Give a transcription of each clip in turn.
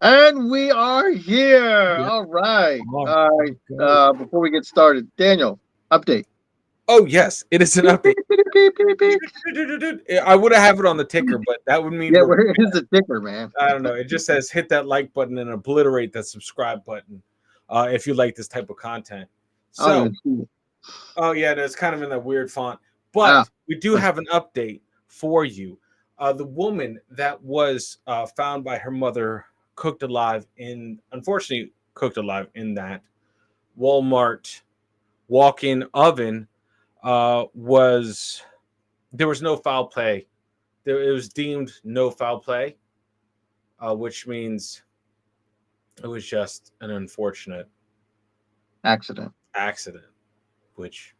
And we are here. Yep. All right. Oh, All let's right. go. Before we get started, Daniel, update. Oh, yes, it is an Beep, update. beep, beep, beep, beep, beep. I would have it on the ticker, but that would mean Yeah, we're. where is the ticker, man? I don't know. It just says hit that like button and obliterate that subscribe button if you like this type of content. I don't So, even see it. oh yeah, no, it's kind of in that weird font. Ah, But we do nice. have an update for you. The woman that was found by her mother cooked alive unfortunately, cooked alive in that Walmart walk-in oven was there was no foul play. It was deemed no foul play, which means it was just an unfortunate Accident. accident. Which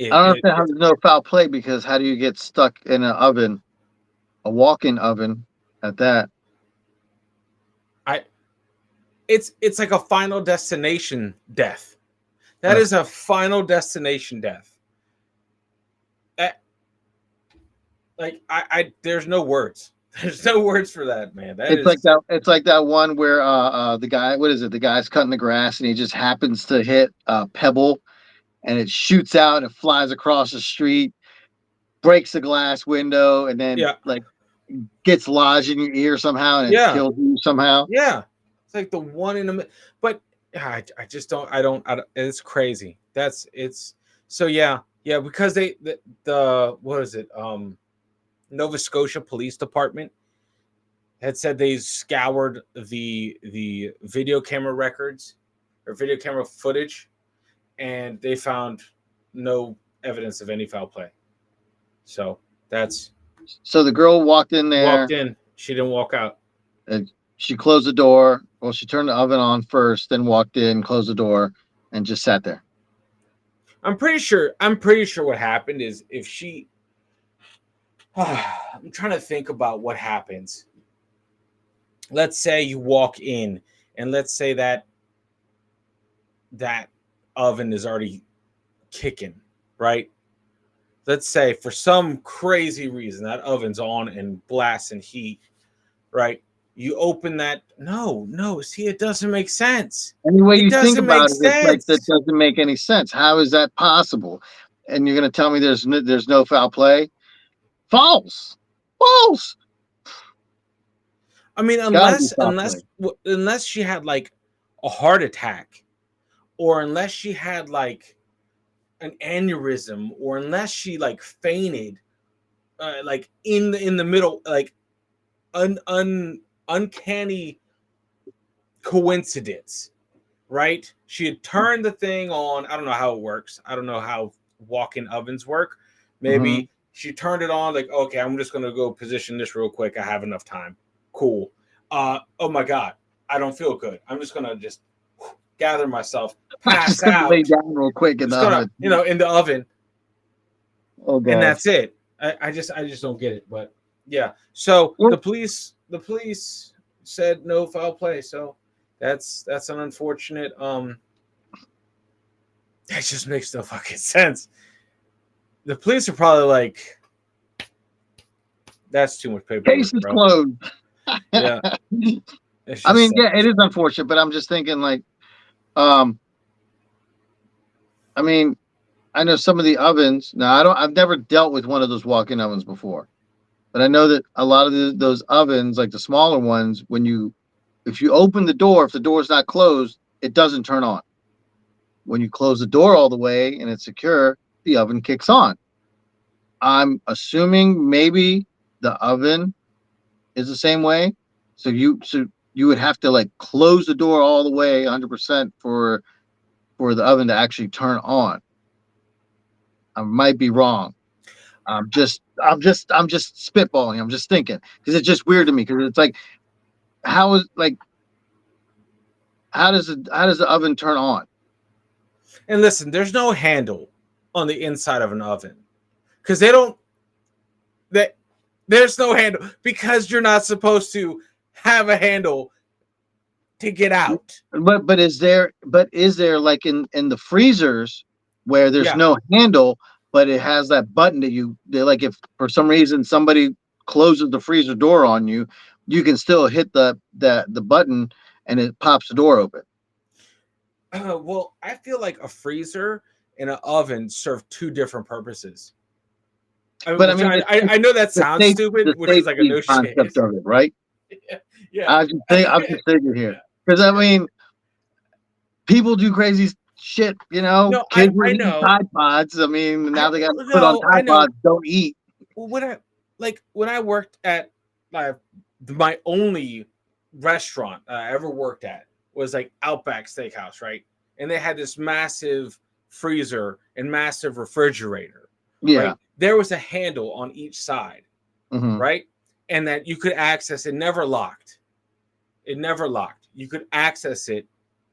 I don't understand how it's there's no foul play because how do you get stuck in an oven, a walk-in oven at that? I it's like a final destination death. That Ugh. is a final destination death. Uh, I there's no words. There's no words for that, man. That It's like is that. It's like that one where the guy. What is it? The guy's cutting the grass and he just happens to hit a pebble and it shoots out and flies across the street, breaks the glass window, and then yeah, like gets lodged in your ear somehow and it yeah, kills you somehow. yeah. It's like the one in the but I just don't. It's crazy. That's it's so yeah because the what is it Nova Scotia Police Department had said they scoured the video camera records or video camera footage, and they found no evidence of any foul play. So that's So the girl walked in walked there in. She didn't walk out. and she closed the door. Well, she turned the oven on first, then walked in, closed the door, and just sat there. I'm pretty sure. I'm pretty sure what happened is if she. I'm trying to think about what happens. Let's say you walk in, and let's say that oven is already kicking, right? Let's say for some crazy reason that oven's on and blasting heat, right? You open that. No. See, it doesn't make sense. Any way It you think doesn't make about it, it's like that sense. doesn't make any sense. How is that possible? And you're going to tell me there's no foul play? False, false. I mean, It's got to be unless foul play. unless unless she had like a heart attack, or unless she had like an aneurysm, or unless she like fainted, like in the middle, like uncanny coincidence, right? She had turned the thing on. I don't know how it works. I don't know how walk-in ovens work. Mm-hmm. Maybe she turned it on, like, okay, I'm just gonna go position this real quick. I have enough time. Cool. Oh my god, I don't feel good. I'm just gonna just gather myself, I'm just pass going to lay out. down real quick in the Just gonna, oven. in the oven, Oh and God. that's it. I just don't get it. But yeah. So Well, the police said no foul play. So that's an unfortunate. That just makes no fucking sense. The police are probably like, that's too much case paperwork, is bro. closed. Yeah, it's I just mean, sad. yeah, it is unfortunate, but I'm just thinking like, um, I mean, I know some of the ovens. Now, I've never dealt with one of those walk-in ovens before, but I know that a lot of those ovens, like the smaller ones, if you open the door, if the door's not closed, it doesn't turn on. When you close the door all the way and it's secure, the oven kicks on. I'm assuming maybe the oven is the same way. So you would have to like close the door all the way 100% for the oven to actually turn on. I might be wrong. I'm just spitballing. I'm just thinking because it's just weird to me because it's like how is like how does the oven turn on? And listen, there's no handle on the inside of an oven because they don't. That there's no handle because you're not supposed to have a handle to get out. But is there like in the freezers where there's Yeah, no handle, but it has that button that like if for some reason somebody closes the freezer door on you, you can still hit the button and it pops the door open. Well, I feel like a freezer and an oven serve two different purposes. I mean, But I which mean, I know that sounds the stupid, which is like a safety no shit. concept of it, right? Yeah. I'm just thinking here because I mean, people do crazy shit. No, Kids were I eating know. Tide Pods. I mean, now they got to put on No, I Tide know. Pods. Don't eat. Well, when I worked at my my only restaurant I ever worked at was like Outback Steakhouse, right? And they had this massive freezer and massive refrigerator, Yeah. right? There was a handle on each side, Hmm. right? And that you could access it, never locked. It never locked. You could access it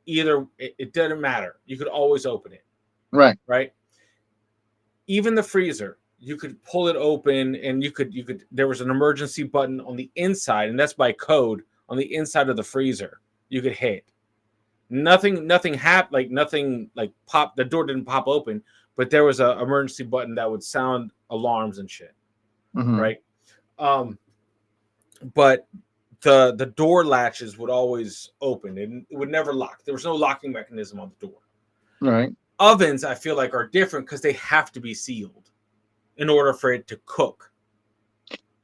either, it didn't matter. You could always open it, Right. right? Even the freezer, you could pull it open, and you could there was an emergency button on the inside, and that's by code on the inside of the freezer. You could hit. Nothing happened, like nothing like pop, the door didn't pop open, but there was a emergency button that would sound alarms and shit, Hmm. right? Um but the door latches would always open and it would never lock. There was no locking mechanism on the door. Right. Ovens, I feel like, are different because they have to be sealed in order for it to cook.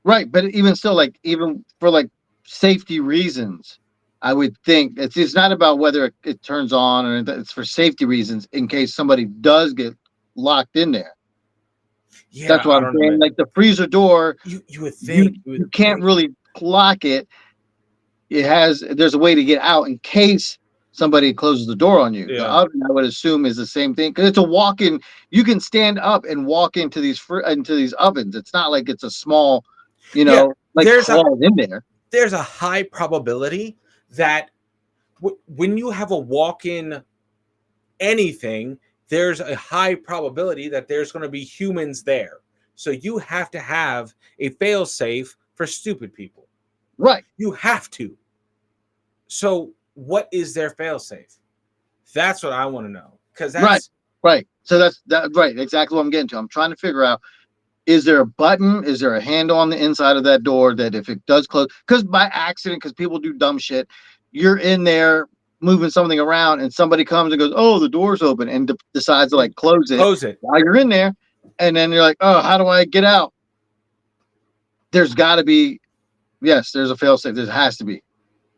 Right. But even still, like even for like safety reasons, I would think it's not about whether it turns on, or it's for safety reasons in case somebody does get locked in there. Yeah, That's what I I'm don't know, saying. man. Like the freezer door, You would you think you would you can't think really lock it. There's a way to get out in case somebody closes the door on you. The yeah. oven, I would assume, is the same thing because it's a walk-in. You can stand up and walk into these ovens. It's not like it's a small, Yeah, like there's a crawl in there. there's a high probability that when you have a walk-in anything, there's a high probability that there's going to be humans there. So you have to have a fail safe for stupid people. Right, You have to. So what is their fail safe? That's what I want to know, because right, that's right. So that's that. Right, exactly what I'm getting to. I'm trying to figure out: is there a button? Is there a handle on the inside of that door that if it does close, because by accident, because people do dumb shit, you're in there moving something around and somebody comes and goes, "Oh, the door's open," and decides to like close it close it. while you're in there, and then you're like, "Oh, how do I get out?" There's got to be, yes, there's a failsafe. There has to be.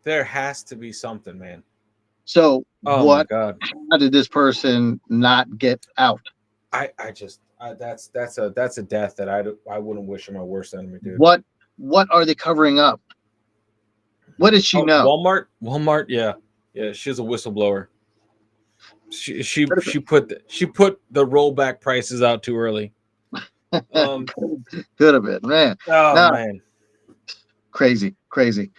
There has to be something, man. So Oh my what? god. How did this person not get out? I just that's a death that I wouldn't wish on my worst enemy, dude. What are they covering up? What did she Oh, know? Walmart, yeah, yeah. She's a whistleblower. She put the rollback prices out too early. Um. Could have been, man. Oh No, man. crazy, crazy.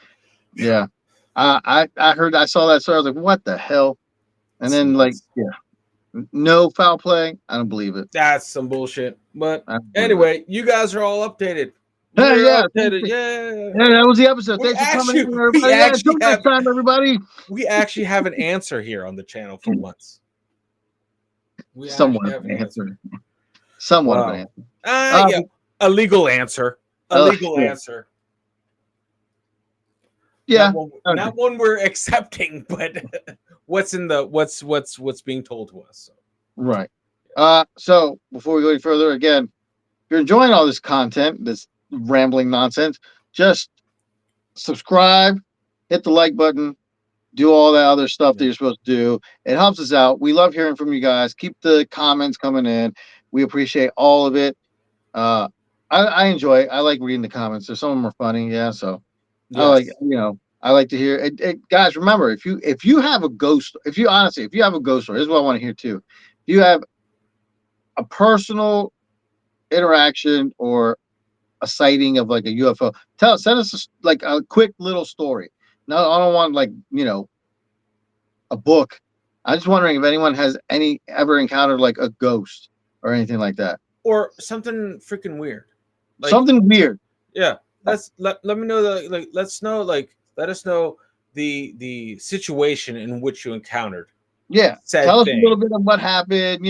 Yeah. I heard, I saw that story. I was like, what the hell? And It's then like, nuts. yeah, no foul play. I don't believe it. That's some bullshit. But I don't believe it. anyway, you guys are all updated. Hey, You're yeah, updated. Yeah. yeah, that was the episode. We Thanks for coming actually in, we everybody. Yeah, actually until next have time, everybody. we actually have an answer here on the channel for once. We Somewhat actually of have an an answer. answer. Somewhat of an Wow. answer. Yeah. A legal answer. A legal Yeah, answer. yeah. Not Okay. one we're accepting, but what's being told to us. So. Right. So before we go any further, again, if you're enjoying all this content, this rambling nonsense, just subscribe, hit the like button, do all that other stuff that Yeah. you're supposed to do. It helps us out. We love hearing from you guys. Keep the comments coming in. We appreciate all of it. Uh, I enjoy it. I like reading the comments. Some of them are funny. Yeah. So I like, Yes. I like to hear it. Guys, remember, if you have a ghost, if you have a ghost story, this is what I want to hear too. If you have a personal interaction or a sighting of like a UFO, send us like a quick little story. No, I don't want like, a book. I'm just wondering if anyone has ever encountered like a ghost or anything like that. Or something freaking weird. Like, Something weird. yeah. Let me know let us know the situation in which you encountered Yeah. said Tell us a little thing. bit of what happened,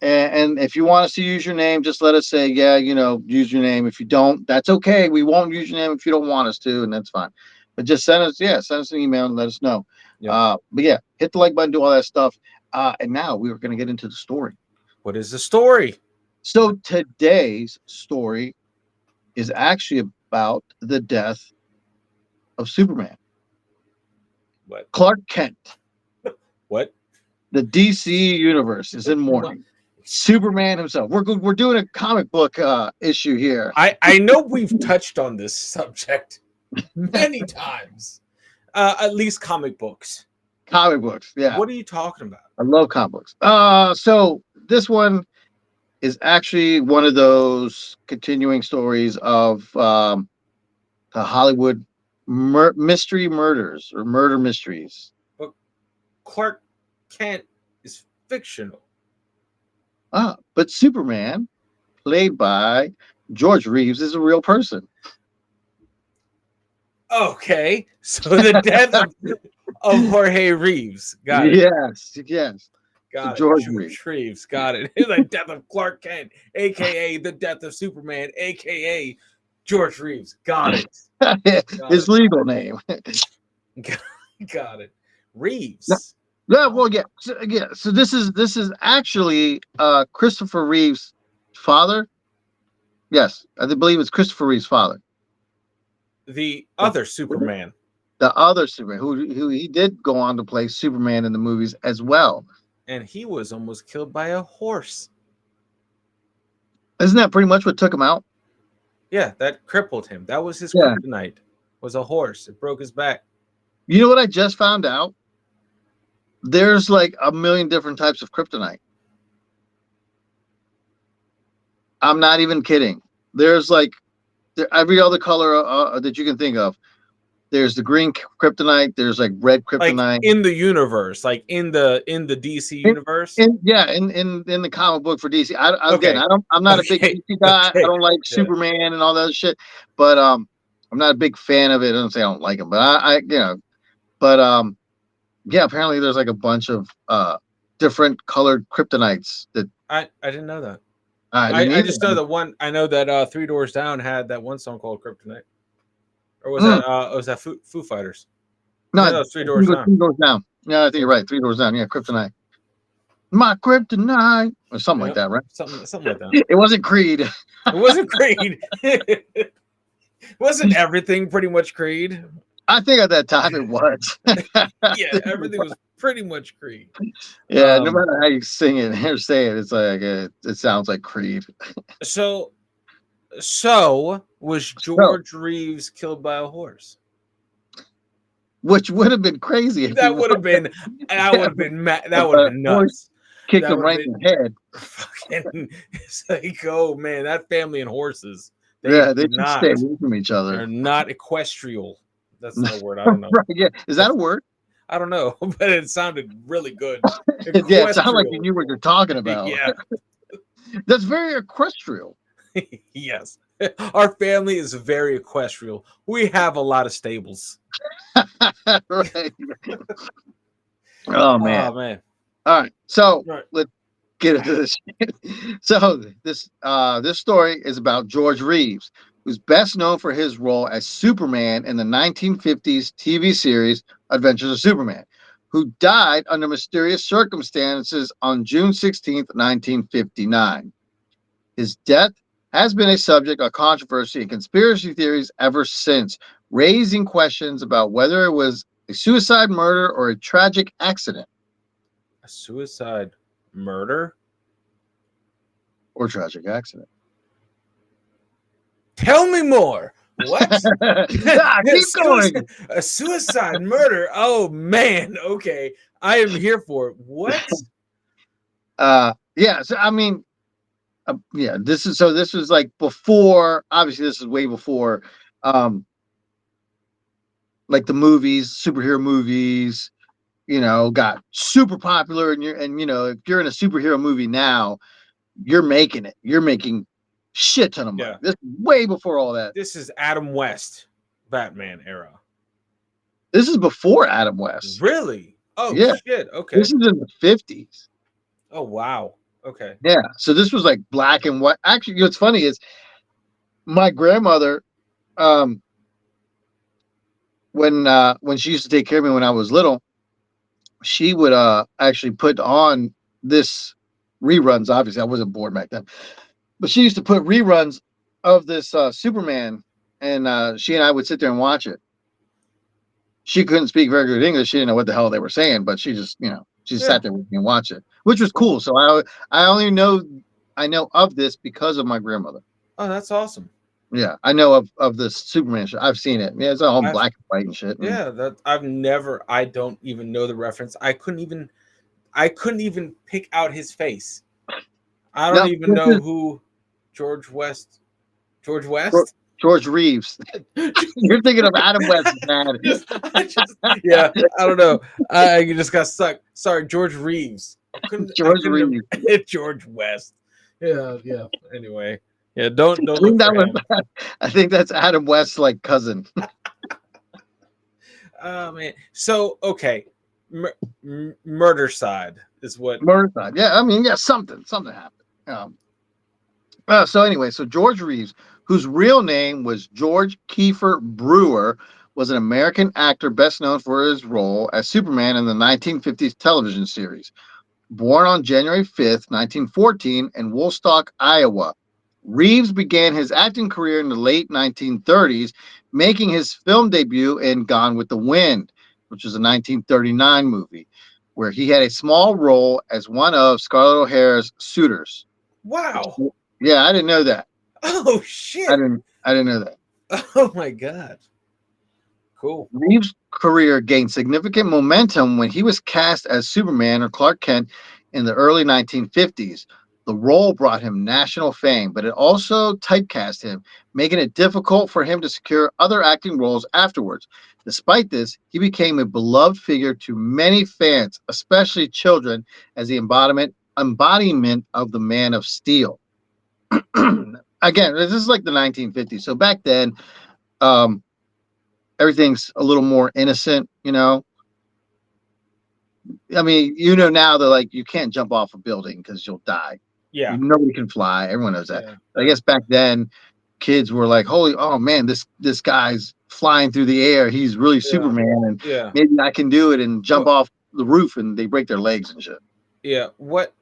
And if you want us to use your name, just let us say, yeah, use your name. If you don't, that's okay. We won't use your name if you don't want us to, and that's fine. But just send us an email and let us know. Yep. But yeah, hit the like button, do all that stuff. And now we are going to get into the story. What is the story? So today's story is actually about the death of Superman, What? Clark Kent. What? The DC universe is in mourning. Superman himself. We're doing a comic book issue here. I know we've touched on this subject many times. At least comic books. Comic books, yeah. What are you talking about? I love comic books. So this one is actually one of those continuing stories of the Hollywood mystery murders or murder mysteries. But Clark Kent is fictional. But Superman, played by George Reeves, is a real person. Okay, so the death of Jorge Reeves. Got it. Yes. So Got it. George Reeves. George Reeves. Got it. The death of Clark Kent, aka the death of Superman, aka George Reeves. Got it. Got His it. legal name. Got it. Reeves. Yeah, well, yeah. So this is actually Christopher Reeve's father. Yes, I believe it's Christopher Reeve's father. The other Superman. The other Superman, who he did go on to play Superman in the movies as well. And he was almost killed by a horse. Isn't that pretty much what took him out? Yeah, that crippled him. That was his Yeah. kryptonite. Was a horse. It broke his back. You know what I just found out? There's like a million different types of kryptonite. I'm not even kidding. There's like every other color that you can think of. There's the green kryptonite. There's like red Like kryptonite. in the universe, like in the DC In, universe. in the comic book for DC. Okay. I'm not a big Okay. DC guy. I Okay. don't like Yeah. Superman and all that shit. But I'm not a big fan of it. I don't say I don't like him, but but yeah, apparently there's like a bunch of different colored kryptonites that I didn't know that. I didn't I either. just know that one. I know that Three Doors Down had that one song called Kryptonite, or Mm, was that Foo Fighters? no, No, that was Three Doors Down. three doors down. Yeah, I think you're right. Three doors down. Yeah, kryptonite. My kryptonite or something like Yeah, that, right? something like that. It wasn't Creed. It wasn't Creed. Wasn't everything pretty much Creed? I think at that time it was. Yeah, everything was pretty much Creed. Yeah, no matter how you sing it or say it, it's like it sounds like Creed. So was So, George Reeves killed by a horse? which would have been crazy if he That was. would have been that would have been that If would have a been horse nuts. kicked That him would have right in been the head. fucking. It's like, oh man, that family and horses, they Yeah, they do should stay not. away from each other. They're not equestrial. That's not a word. I don't know. Right? Yeah, is that a word? I don't know, but it sounded really good. Yeah, it sounded like you Equestrial. knew what you're talking about. Yeah. That's very equestrial. Yes. Our family is very equestrial. We have a lot of stables. Right. Oh man. Oh man. All right. So Right. let's get into this. So this story is about George Reeves, who's best known for his role as Superman in the 1950s TV series Adventures of Superman, who died under mysterious circumstances on June 16th, 1959. His death has been a subject of controversy and conspiracy theories ever since, raising questions about whether it was a suicide, murder, or a tragic accident. A suicide murder? Or tragic accident. Tell me more. What? Keep going. A suicide murder? Oh man. Okay. I am here for it. What? Yeah. So I mean, yeah. This was like before. Obviously, this is way before, um, like the movies, superhero movies. Got super popular, and if you're in a superhero movie now, you're making it. You're making shit ton of money. Yeah. This is way before all that. This is Adam West, Batman era. This is before Adam West. Really? Oh Yeah. shit. Okay. This is in the 50s. Oh wow. Okay. Yeah. So this was like black and white. Actually, what's funny is my grandmother, um, when she used to take care of me when I was little, she would actually put on this reruns. Obviously, I wasn't born back then, but she used to put reruns of this Superman, and she and I would sit there and watch it. She couldn't speak very good English. She didn't know what the hell they were saying, but she just, she Yeah. sat there with me and watched it, which was Cool. cool. So I only know I know of this because of my grandmother. Oh, that's awesome. Yeah, I know of this Superman show. I've seen it. Yeah, it's all in I've black and white and shit. And Yeah, that I've never. I don't even know the reference. I couldn't even pick out his face. I don't no, even this know is who George West. George Geor- West. George Reeves. You're thinking of Adam West, man. Yeah, I don't know. I just got stuck. Sorry, George Reeves. I George couldn't Reeves. George West. Yeah, yeah. Anyway, yeah. Don't I look think for that was. him. I think that's Adam West's like cousin. Oh man. So okay, murder side is what. Murderside. Yeah, I mean, yeah, something happened. So anyway, so George Reeves, whose real name was George Kiefer Brewer, was an American actor best known for his role as Superman in the 1950s television series. Born on January 5th, 1914, in Woolstock, Iowa, Reeves began his acting career in the late 1930s, making his film debut in Gone with the Wind, which was a 1939 movie, where he had a small role as one of Scarlett O'Hara's suitors. Wow. Yeah, I didn't know that. Oh I shit. didn't. I didn't know that. Oh my god. Cool. Reeves' career gained significant momentum when he was cast as Superman or Clark Kent in the early 1950s. The role brought him national fame, but it also typecast him, making it difficult for him to secure other acting roles afterwards. Despite this, he became a beloved figure to many fans, especially children, as the embodiment of the Man of Steel. Again, this is like the 1950s. So back then, um, everything's a little more innocent. I mean, now they're like you can't jump off a building because you'll die. Yeah. Nobody can fly. Everyone knows that. Yeah. But I Yeah. guess back then, kids were like, "Holy, oh man, this guy's flying through the air. He's really Yeah. Superman, and Yeah. maybe I can do it and jump What? off the roof." And they break their legs and shit. Yeah. What?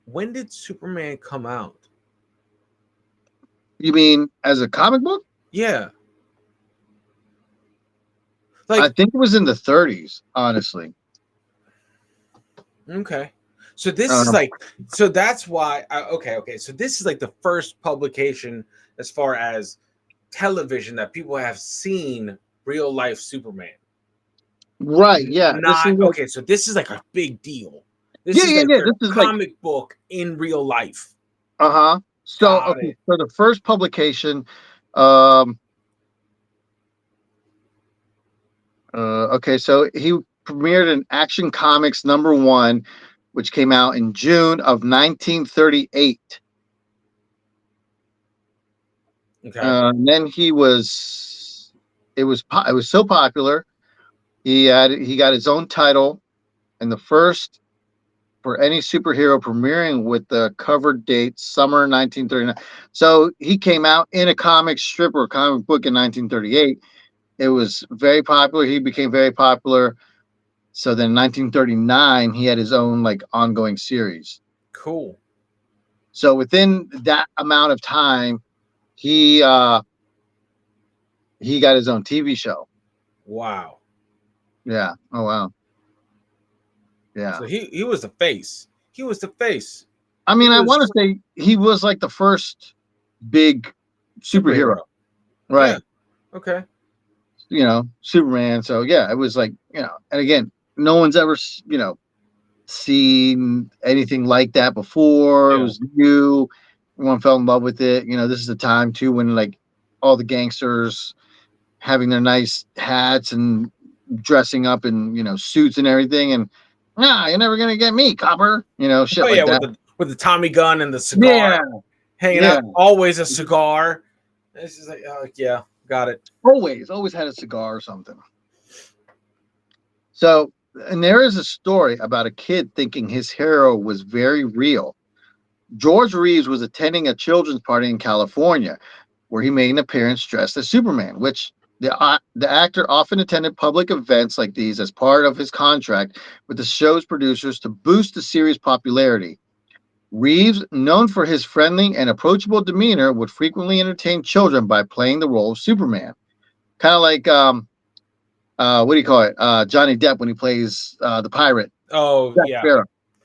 When did Superman come out? You mean as a comic book? Yeah. I Like, think it was in the 30s, honestly. okay. So this is Um, like, so that's why. Okay. Okay. So this is like the first publication as far as television that people have seen real life Superman. right? Yeah. This is Not like, okay. So this is like a big deal. This yeah, is yeah, like yeah. their This is like, comic book in real life. uh-huh. So Got okay, it. so the first publication, um, okay, so he premiered in Action Comics #1, which came out in June of 1938. Okay. And then it was so popular. He got his own title, and the first for any superhero premiering with the cover date summer 1939. So he came out in a comic strip or comic book in 1938. It was very popular. He became very popular. So then in 1939, he had his own like ongoing series. Cool. So within that amount of time, he uh he got his own TV show. Wow. Yeah. Oh wow. Yeah. So he was the face. He was the face. I He mean, I want was to say he was like the first big superhero, superhero. Yeah. right? Okay. Superman. So yeah, it was like, and again, no one's ever, seen anything like that before. It Yeah. was new. Everyone fell in love with it. This is the time too when like all the gangsters having their nice hats and dressing up in suits and everything. And nah, you're never gonna get me, copper. Oh Shit yeah, like with that. the Tommy gun and the Yeah, cigar hanging yeah. out. Always a cigar. It's just like, oh yeah, got it. Always had a cigar or something. So, and there is a story about a kid thinking his hero was very real. George Reeves was attending a children's party in California where he made an appearance dressed as Superman, which the actor often attended public events like these as part of his contract with the show's producers to boost the series' popularity. Reeves, known for his friendly and approachable demeanor, would frequently entertain children by playing the role of Superman. Kind of like what do you call it? Johnny Depp when he plays the pirate, Oh Jack yeah, Sparrow.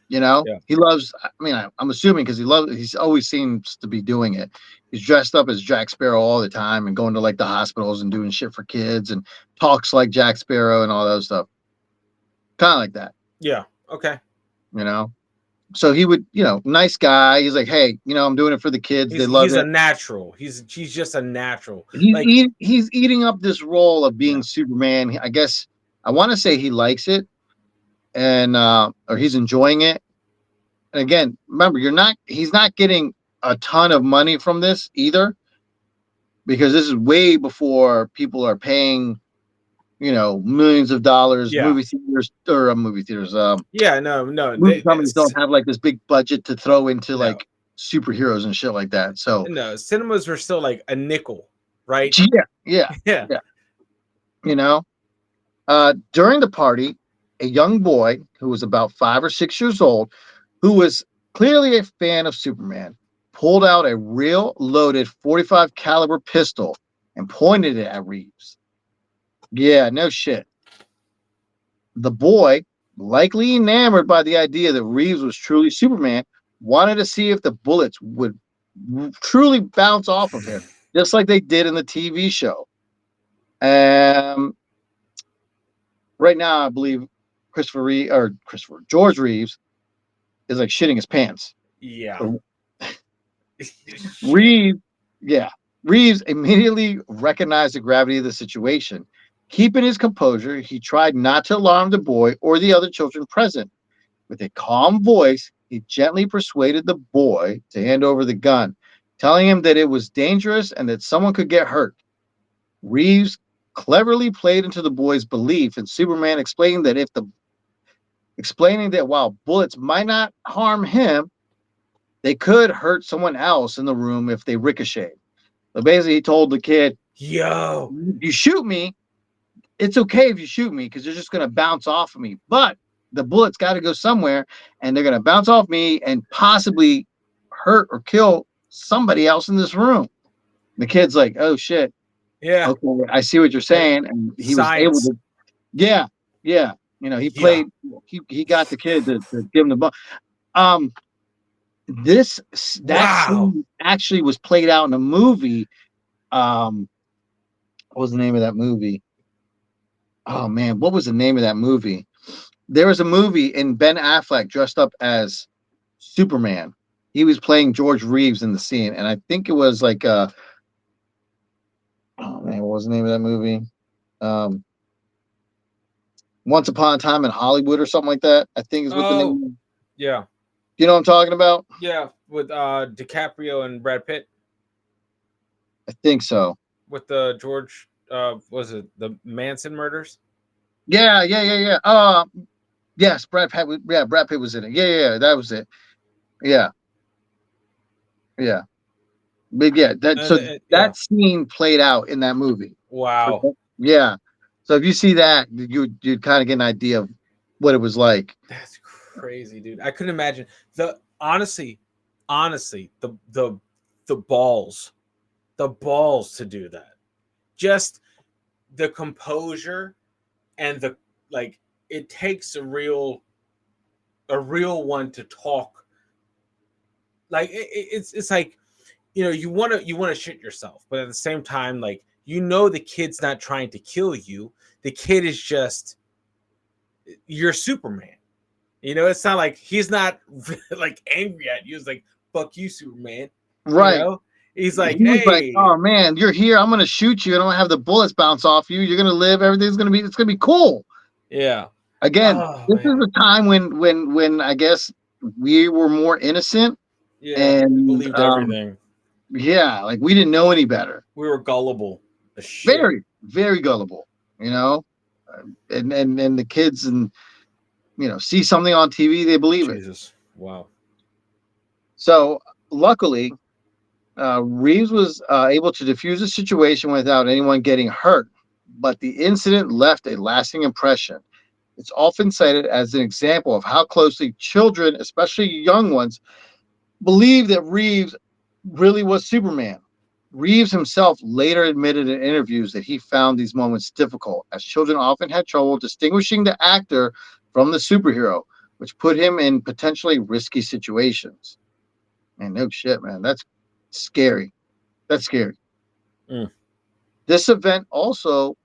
You know, yeah. he loves. I mean, I'm assuming because he loves. He's always seems to be doing it. He's dressed up as Jack Sparrow all the time and going to like the hospitals and doing shit for kids and talks like Jack Sparrow and all that stuff. Kind of like that, Yeah. Okay. you know. So he would, nice guy. He's like, hey, I'm doing it for the kids. They love He's a it. natural. He's just a natural. He's Like he's eating up this role of being yeah. Superman. I guess I want to say he likes it and or he's enjoying it. And again, remember, he's not getting a ton of money from this either because this is way before people are paying, millions of dollars. Yeah. Movie theaters, Yeah, no, no. movie companies don't have like this big budget to throw into No. like superheroes and shit like that. So No, cinemas were still like a nickel, right? yeah, yeah, Yeah. yeah. You know, during the party, a young boy who was about 5 or 6 years old, who was clearly a fan of Superman, pulled out a real loaded 45 caliber pistol and pointed it at Reeves. Yeah, no shit. The boy, likely enamored by the idea that Reeves was truly Superman, wanted to see if the bullets would truly bounce off of him, just like they did in the TV show. Um, right now, I believe Christopher George Reeves is like shitting his pants. Yeah. So Shit. Reeves, yeah, Reeves immediately recognized the gravity of the situation. Keeping his composure, he tried not to alarm the boy or the other children present. With a calm voice, he gently persuaded the boy to hand over the gun, telling him that it was dangerous and that someone could get hurt. Reeves cleverly played into the boy's belief in Superman, explaining that while bullets might not harm him, they could hurt someone else in the room if they ricochet. So basically, he told the kid, Yo. "You shoot me, it's okay if you shoot me because they're just going to bounce off of me. But the bullets got to go somewhere, and they're going to bounce off me and possibly hurt or kill somebody else in this room." The kid's like, "Oh shit, Yeah. okay, I see what you're Uh, saying," and he was able Science. to, yeah, yeah, he Yeah. played, he got the kid to give him the ball. Um, this that Wow. scene actually was played out in a movie. Um, what was the name of that movie? Oh man, what was the name of that movie? There was a movie and Ben Affleck dressed up as Superman. He was playing George Reeves in the scene, and I think it was like oh man, what was the name of that movie? Um, Once Upon a Time in Hollywood or something like that. I think is what the Oh, name. yeah. You know what I'm talking about? Yeah, with DiCaprio and Brad Pitt I think so. with the George was it the Manson murders? Yeah, yeah, yeah, yeah. Yes, Brad Pitt. Yeah, Brad Pitt was in it. Yeah, yeah, yeah, that was it. Yeah, yeah. But yeah, And yeah. that scene played out in that movie. Wow. Okay. Yeah. So if you see that, you'd kind of get an idea of what it was like. That's crazy, dude. I couldn't imagine the honestly, the balls, the balls to do that. Just the composure and the like. It takes a real one to talk. Like it's like you want to shit yourself, but at the same time, like the kid's not trying to kill you. The kid is just you're Superman. It's not like he's not like angry at you. It's like fuck you, Superman. You Right. know, he's He like, was like, hey, "Oh man, you're here. I'm gonna shoot you. I don't have the bullets bounce off you. You're gonna live. It's gonna be cool." yeah, Again, oh this is man, a time when I guess we were more innocent yeah, we and believed everything. yeah, like we didn't know any better. We were gullible as shit. Very, very gullible, you know. And the kids and see something on TV, they believe it. Jesus, wow. So luckily, Reeves was able to defuse the situation without anyone getting hurt, but the incident left a lasting impression. It's often cited as an example of how closely children, especially young ones, believe that Reeves really was Superman. Reeves himself later admitted in interviews that he found these moments difficult, as children often had trouble distinguishing the actor from the superhero, which put him in potentially risky situations. Man, no shit, man. That's scary. That's scary. Mm. This event also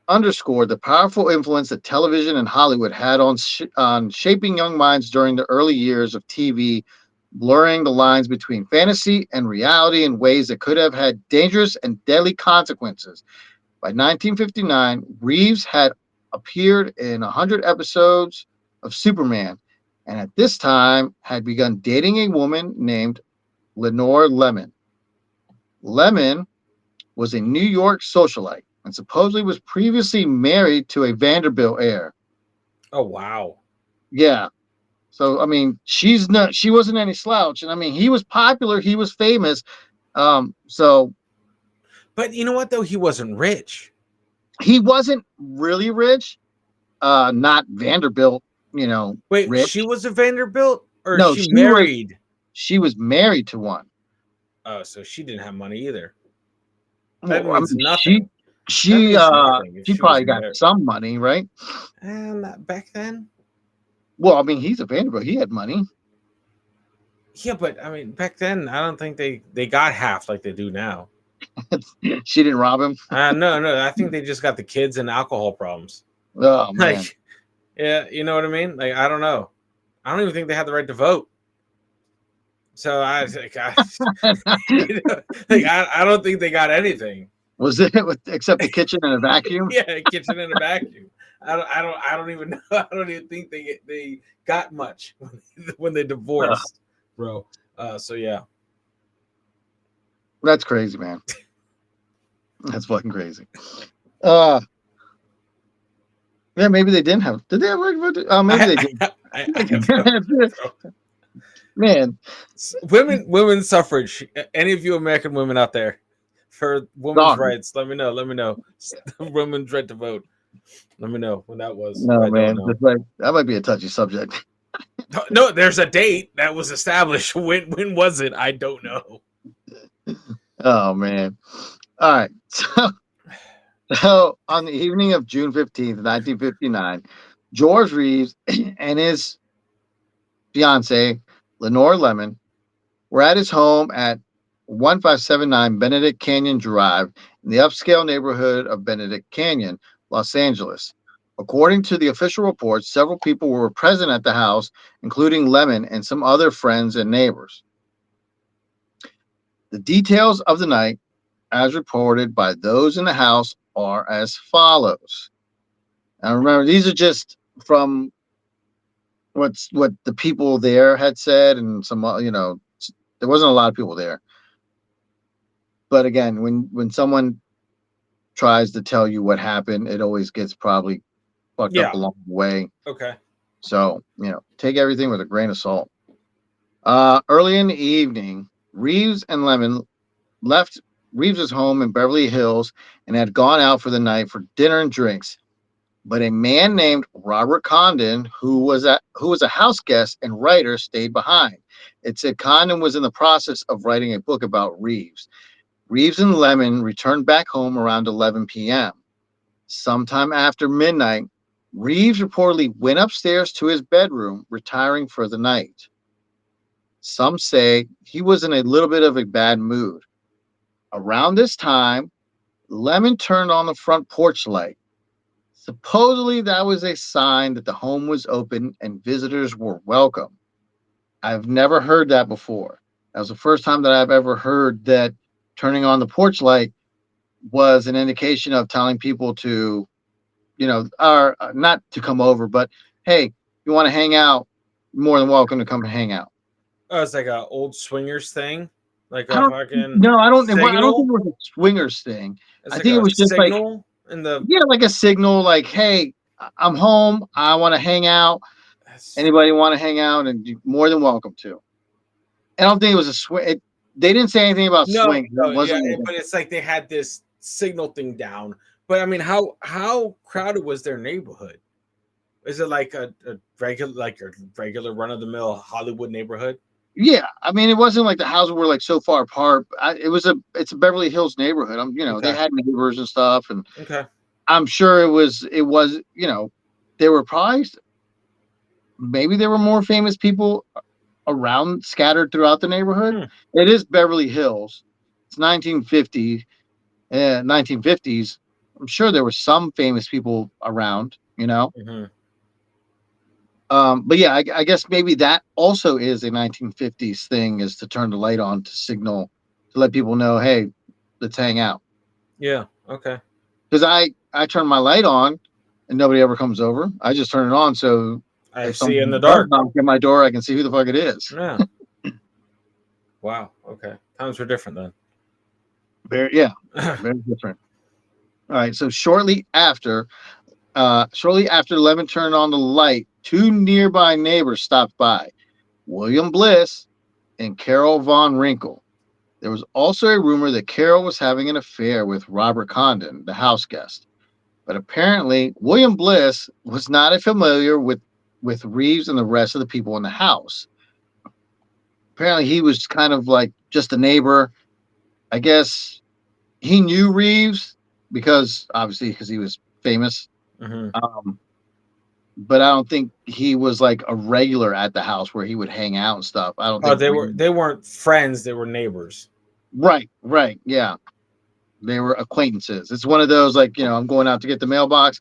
underscored the powerful influence that television and Hollywood had on shaping young minds during the early years of TV, blurring the lines between fantasy and reality in ways that could have had dangerous and deadly consequences. By 1959, Reeves had appeared in 100 episodes of Superman, and at this time had begun dating a woman named Lenore Lemon. Lemon was a New York socialite and supposedly was previously married to a Vanderbilt heir. Oh wow. Yeah. So I mean, she wasn't any slouch. And I mean, he was popular, he was famous. So But you know what though? He wasn't rich. he wasn't really rich, not Vanderbilt, Wait, she rich. was a Vanderbilt or No, she married? she was married to one. Oh, so she didn't have money either. That Well, I means mean, nothing. That she means nothing if she she was probably got married. some money, right? And back then, Well, I mean, he's a Vanderbilt. He had money. yeah, but I mean, back then, I don't think they got half like they do now. She didn't rob him. No, no, I think they just got the kids and alcohol problems. Oh man. Like, yeah, you know what I mean? Like, I don't know. I don't even think they had the right to vote. So you know, like I don't think they got anything. Was it except the kitchen and a vacuum? Yeah, kitchen and a vacuum. I don't even know. I don't even think they got much when they Ugh, divorced, bro. So yeah, that's crazy, man. That's fucking crazy. Uh, yeah, maybe they didn't have. Did they have right vote? Oh, maybe they I did. I have no idea, bro. Man, Women's suffrage. Any of you American women out there for women's sorry. rights? Let me know. Let me know. Women's right to vote. Let me know when that was. No, I don't man. know. Just like that might be a touchy subject. No, there's a date that was established. When was it? I don't know. Oh man. All right. So on the evening of June 15th, 1959, George Reeves and his fiancee, Lenore Lemon, we're at his home at 1579 Benedict Canyon Drive in the upscale neighborhood of Benedict Canyon, Los Angeles. According to the official reports, several people were present at the house, including Lemon and some other friends and neighbors. The details of the night, as reported by those in the house, are as follows. Now, remember, these are just from what the people there had said, and some, there wasn't a lot of people there. But again, when someone tries to tell you what happened, it always gets probably fucked up Yeah. along the way. Okay. So, take everything with a grain of salt. Early in the evening, Reeves and Lemon left Reeves's home in Beverly Hills and had gone out for the night for dinner and drinks. But a man named Robert Condon, who was a house guest and writer, stayed behind. It said Condon was in the process of writing a book about Reeves. Reeves and Lemon returned back home around 11 p.m. Sometime after midnight, Reeves reportedly went upstairs to his bedroom, retiring for the night. Some say he was in a little bit of a bad mood. Around this time, Lemon turned on the front porch light. Supposedly, that was a sign that the home was open and visitors were welcome. I've never heard that before. That was the first time that I've ever heard that turning on the porch light was an indication of telling people to, or not to come over, but hey, you want to hang out, you're more than welcome to come hang out. Oh, it's like a old swingers thing, like I a don't, fucking no, I don't, I don't think signal. it was a swingers thing. It's I like think it a was just like, signal in the. yeah, like a signal, like, hey, I'm home. I want to hang out. That's Anybody want to hang out, and you're more than welcome to. I don't think it was a swing. They didn't say anything about No, swing. It no, yeah, wasn't like but it's like they had this signal thing down. But I mean, how crowded was their neighborhood? Is it like a regular, like a regular run of the mill Hollywood neighborhood? yeah. I mean, it wasn't like the houses were like so far apart. It's a Beverly Hills neighborhood. They Okay, had neighbors and stuff, and okay, I'm sure it was. There were probably maybe there were more famous people around scattered throughout the neighborhood. hmm. It is Beverly Hills. It's 1950s. I'm sure there were some famous people around. Hmm. But yeah, I guess maybe that also is a 1950s thing, is to turn the light on to signal to let people know, hey, let's hang out. Yeah, okay. Because I turn my light on and nobody ever comes over. I just turn it on so I if see in someone the does dark. knock at my door, I can see who the fuck it is. Yeah. Wow. Okay. Times were different Very yeah, then. very different. All right, so shortly after Lemon turned on the light, two nearby neighbors stopped by, William Bliss and Carol Von Winkle. There was also a rumor that Carol was having an affair with Robert Condon, the house guest. But apparently, William Bliss was not familiar with Reeves and the rest of the people in the house. Apparently, he was kind of like just a neighbor. I guess he knew Reeves because he was famous. Hmm. Um, but I don't think he was like a regular at the house where he would hang out and stuff. I don't Oh, think they Reeves. weren't friends; they were neighbors. Right, yeah. They were acquaintances. It's one of those like, I'm going out to get the mailbox.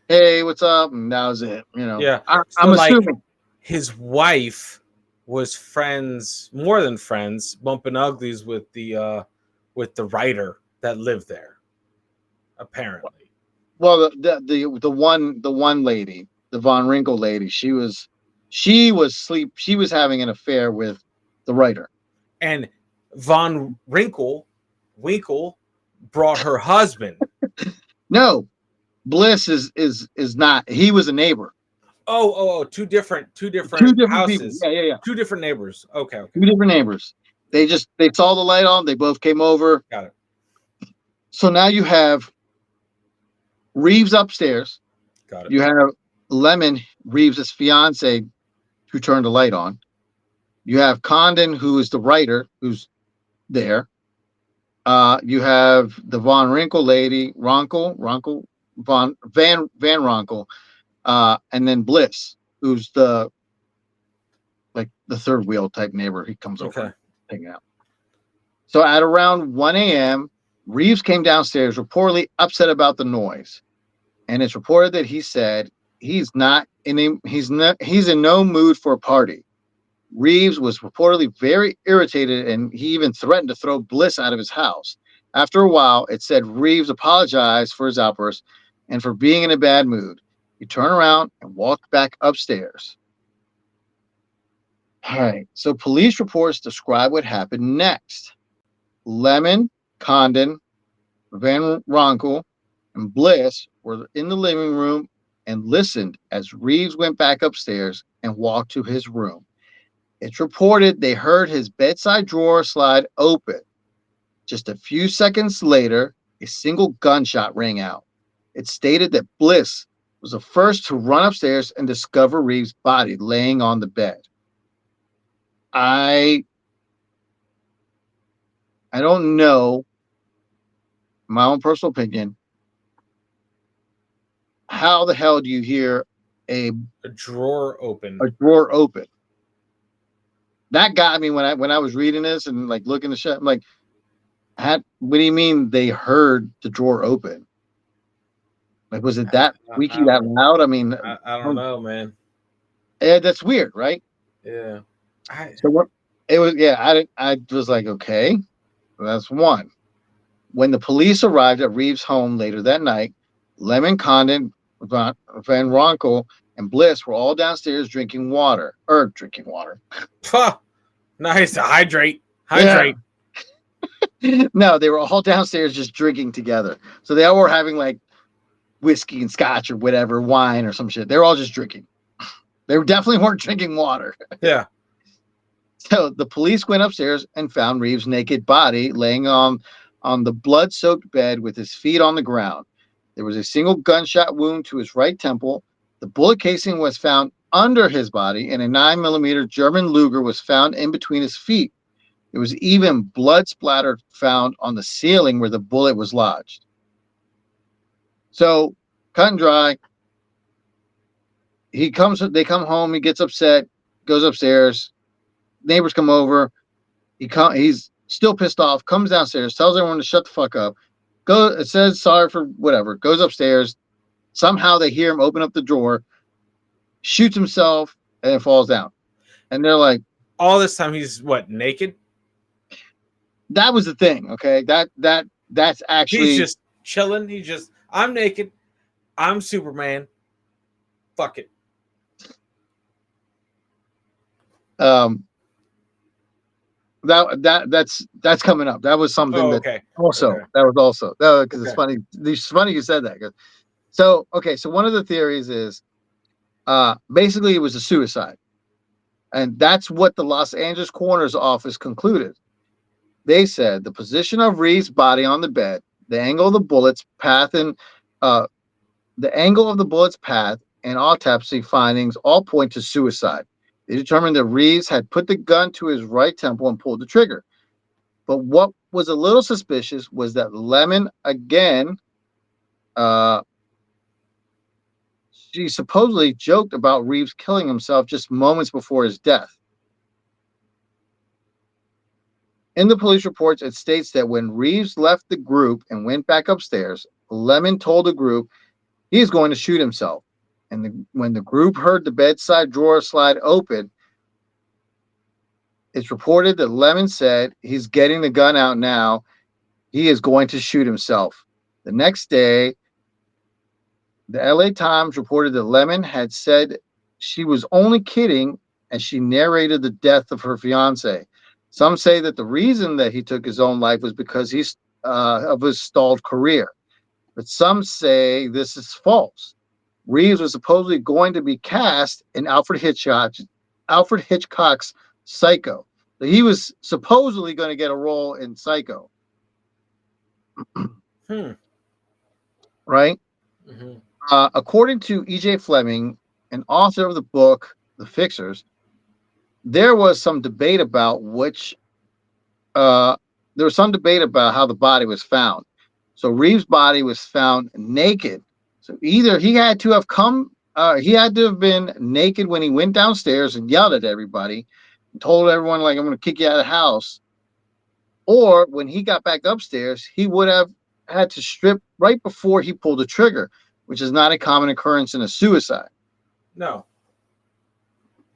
Hey, what's up? And that was it. Yeah. So I'm like assuming. his wife was friends, more than friends, bumping uglies with the writer that lived there, apparently. Well, the one lady, the Von Wrinkle lady, she was having an affair with the writer. And Von Winkle brought her husband. No, Bliss is not. He was a neighbor. Oh, two Two different different people. houses, Yeah. two different neighbors. Okay, okay, Two different neighbors. They saw the light on. They both came over. got it, So now you have Reeves upstairs. got it. You have Lemon, Reeves's fiance, who turned the light on. You have Condon, who is the writer, who's there. You have the Von Wrinkle lady, Ronkel, Van Ronkel, and then Bliss, who's the third wheel type neighbor. He comes over Okay, and hang out. So at around 1 a.m., Reeves came downstairs, reportedly upset about the noise, and it's reported that he said he's in no mood for a party. Reeves was reportedly very irritated, and he even threatened to throw Bliss out of his house. After a while, it said Reeves apologized for his outburst and for being in a bad mood. He turned around and walked back upstairs. All right, so police reports describe what happened next. Lemon, Condon, Van Ronkel, and Bliss were in the living room and listened as Reeves went back upstairs and walked to his room. It's reported they heard his bedside drawer slide open. Just a few seconds later, a single gunshot rang out. It stated that Bliss was the first to run upstairs and discover Reeves' body laying on the bed. I I don't know, my own personal opinion, how the hell do you hear a a drawer open. a drawer open? That got me when I was reading this and like looking the shit. I'm like, what do you mean they heard the drawer open? Like, was it that I squeaky, don't, that loud? I mean, I don't know, man. that's weird, right? Yeah, I So what? It was, yeah. I was like, okay, that's one. When the police arrived at Reeves' home later that night, Lemon Condon, Van Ronkel, and Bliss were all downstairs drinking water. Pah, nice to hydrate, Yeah. hydrate. No, they were all downstairs just drinking together. So they all were having like whiskey and scotch or whatever, wine or some shit. They were all just drinking. They definitely weren't drinking water. Yeah, So the police went upstairs and found Reeves' naked body laying on the blood-soaked bed with his feet on the ground. There was a single gunshot wound to his right temple. The bullet casing was found under his body, and a 9mm German Luger was found in between his feet. There was even blood splatter found on the ceiling where the bullet was lodged. So, cut and dry, they come home, he gets upset, goes upstairs, neighbors come over, he's still pissed off, comes downstairs, tells everyone to shut the fuck up. It says sorry for whatever, goes upstairs. Somehow they hear him open up the drawer, shoots himself, and then falls down. And they're like, All this time he's what, naked? that was the thing, okay? That's He's actually just chilling. He's just, I'm naked. I'm Superman. Fuck it. um that's coming up. That was something Oh, that okay. also Okay. that was also because it's Okay. funny. It's funny you said that. So okay, so one of the theories is basically it was a suicide, and that's what the Los Angeles coroner's office concluded. They said the position of Reeves' body on the bed, the angle of the bullet's path, and uh, the angle of the bullet's path and autopsy findings all point to suicide. They determined that Reeves had put the gun to his right temple and pulled the trigger. But what was a little suspicious was that Lemon again, uh, she supposedly joked about Reeves killing himself just moments before his death. In the police reports, it states that when Reeves left the group and went back upstairs, Lemon told the group he is going to shoot himself. And when the group heard the bedside drawer slide open, it's reported that Lemon said he's getting the gun out now. He is going to shoot himself. The next day, the LA Times reported that Lemon had said she was only kidding as she narrated the death of her fiance. Some say that the reason that he took his own life was because of his stalled career, but some say this is false. Reeves was supposedly going to be cast in Alfred Hitchcock's Psycho. So he was supposedly going to get a role in Psycho, Hmm. right? Hmm. According to E.J. Fleming, an author of the book The Fixers, there was some debate about which uh, there was some debate about how the body was found. So Reeves' body was found naked. So either he had to have been naked when he went downstairs and yelled at everybody, and told everyone like I'm going to kick you out of the house, or when he got back upstairs, he would have had to strip right before he pulled the trigger, which is not a common occurrence in a suicide, No.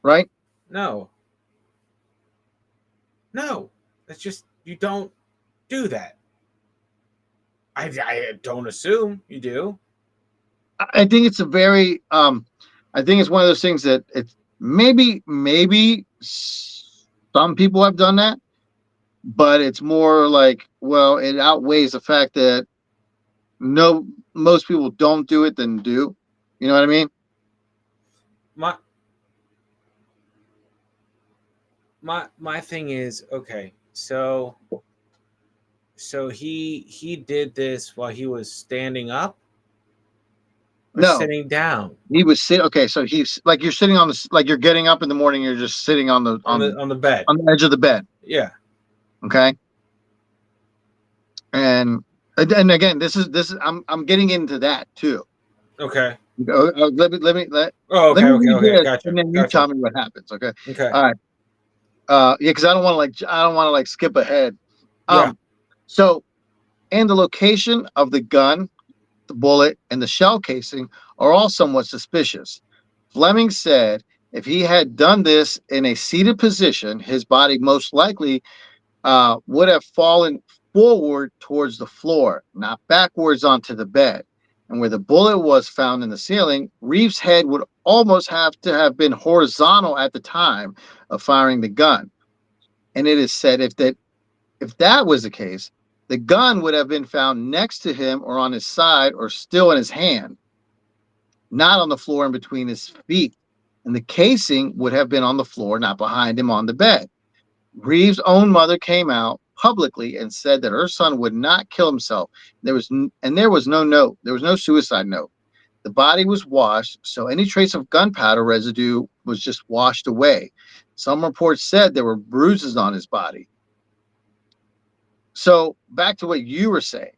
right? No. No. It's just, you don't do that. I don't assume you do. I think it's a very I think it's one of those things that it's maybe some people have done that, but it's more like, well, it outweighs the fact that no most people don't do it than do. You know what I mean? My my thing is, okay, so he did this while he was standing up or No, sitting down he was sit. Okay, so he's like you're sitting on like you're getting up in the morning. You're just sitting on the bed. on the edge of the bed. Yeah. Okay, and again, this is I'm getting into that too. Okay. Oh, Let okay, me okay, read okay. this, Gotcha. and then you Gotcha. tell me what happens. Okay. Okay. All right. Yeah, because I don't want to like skip ahead. Yeah. Um. So, and the location of the gun, the bullet, and the shell casing are all somewhat suspicious. Fleming said if he had done this in a seated position, his body most likely would have fallen forward towards the floor, not backwards onto the bed. And where the bullet was found in the ceiling, Reeves' head would almost have to have been horizontal at the time of firing the gun. And it is said if that was the case, the gun would have been found next to him or on his side or still in his hand, not on the floor in between his feet. And the casing would have been on the floor, not behind him on the bed. Reeves' own mother came out publicly and said that her son would not kill himself. There was no note. There was no suicide note. The body was washed, so any trace of gunpowder residue was just washed away. Some reports said there were bruises on his body. So back to what you were saying.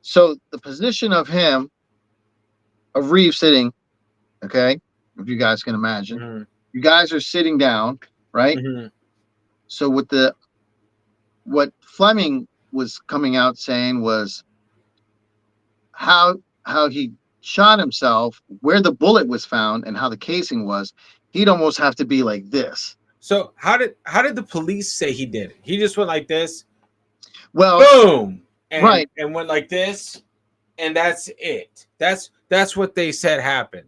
So the position of him, of Reeves sitting, okay, if you guys can imagine, Hmm. you guys are sitting down, right? Hmm. So what Fleming was coming out saying was how he shot himself, where the bullet was found, and how the casing was. He'd almost have to be like this. So how did the police say he did it? He just went like this, Well, boom, and right, went like this, and that's it. That's what they said happened.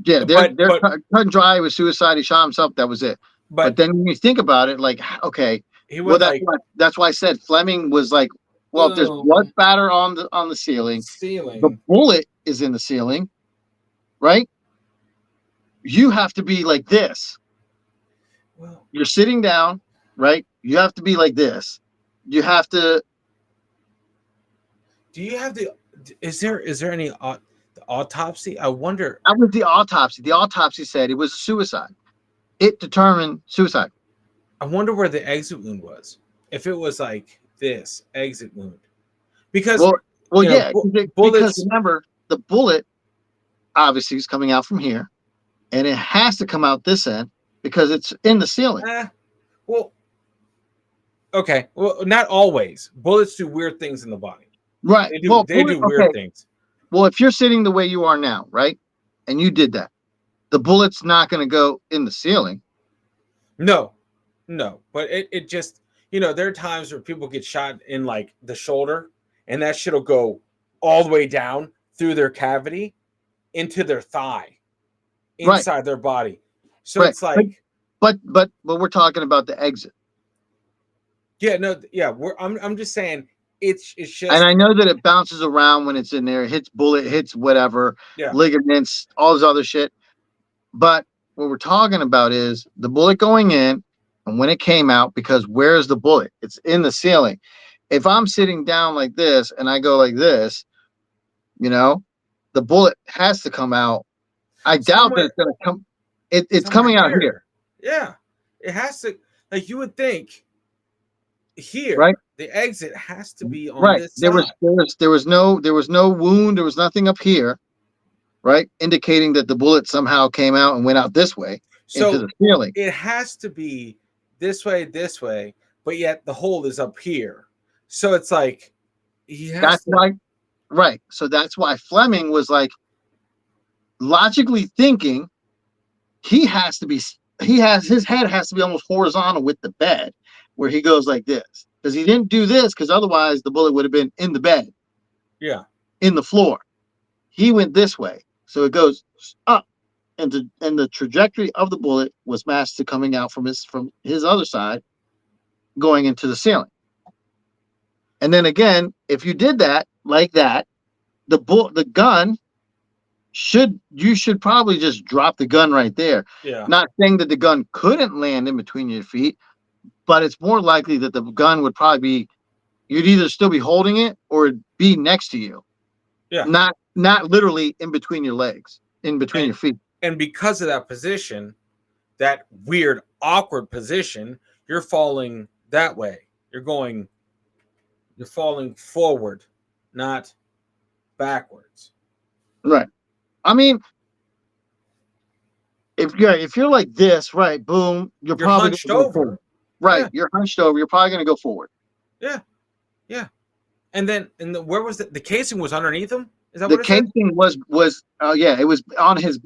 yeah, But they're but cut and dry. It was suicide. He shot himself. That was it. But but then when you think about it, like, okay, he well, went like that's why I said Fleming was like, well, if there's blood boom, spatter on the ceiling, the ceiling. bullet is in the ceiling, right? You have to be like this. Well, You're sitting down, right? You have to be like this. You have to. do you have the? Is there any the autopsy? I wonder. That was the autopsy. The autopsy said it was a suicide. It determined suicide. I wonder where the exit wound was. If it was like this exit wound, because Well, well, yeah, because bullets. remember the bullet obviously is coming out from here, and it has to come out this end because it's in the ceiling. Eh, well, okay. Well, not always. Bullets do weird things in the body. Right. They do. Well, They bullet. do weird Okay. things. Well, if you're sitting the way you are now, right, and you did that, the bullet's not going to go in the ceiling. No, no. But it just there are times where people get shot in like the shoulder, and that shit'll go all the way down through their cavity into their thigh, Right. inside their body. So Right. it's But like, but we're talking about the exit. yeah, no, yeah. I'm just saying it's And just I know that it bounces around when it's in there, hits bullet, hits whatever, yeah. ligaments, all this other shit. But what we're talking about is the bullet going in and when it came out, because where's the bullet? It's in the ceiling. If I'm sitting down like this and I go like this, you know, the bullet has to come out. I doubt that Somewhere it's going to come. It's somewhere coming out here, here. Yeah. It has to, like, you would think right? here, the exit has to be on Right. this There was side. there was there was no wound. There was nothing up here, right? Indicating that the bullet somehow came out and went out this way into So the ceiling. it has to be this way, but yet the hole is up here. So it's like he has That's to, why, right. So that's why Fleming was like logically thinking he has to be, he has, his head has to be almost horizontal with the bed where he goes like this. Because he didn't do this because otherwise the bullet would have been in the bed, yeah. in the floor. He went this way. So it goes up and the trajectory of the bullet was matched to coming out from his other side going into the ceiling. And then again, if you did that like that, the gun you should probably just drop the gun right there. Yeah. Not saying that the gun couldn't land in between your feet, but it's more likely that the gun would probably be you'd either still be holding it or it'd be next to you, Yeah. not literally in between your legs, in between And your feet. and because of that position, that weird awkward position, you're falling that way. You're falling forward, not backwards. Right. I mean, if you're like this, right, boom, you're You're probably hunched gonna go forward. over. Right. Yeah. You're hunched over, you're probably gonna go forward. Yeah. Yeah. Where was the casing was underneath him? Is that The what it said? casing was yeah, it was on his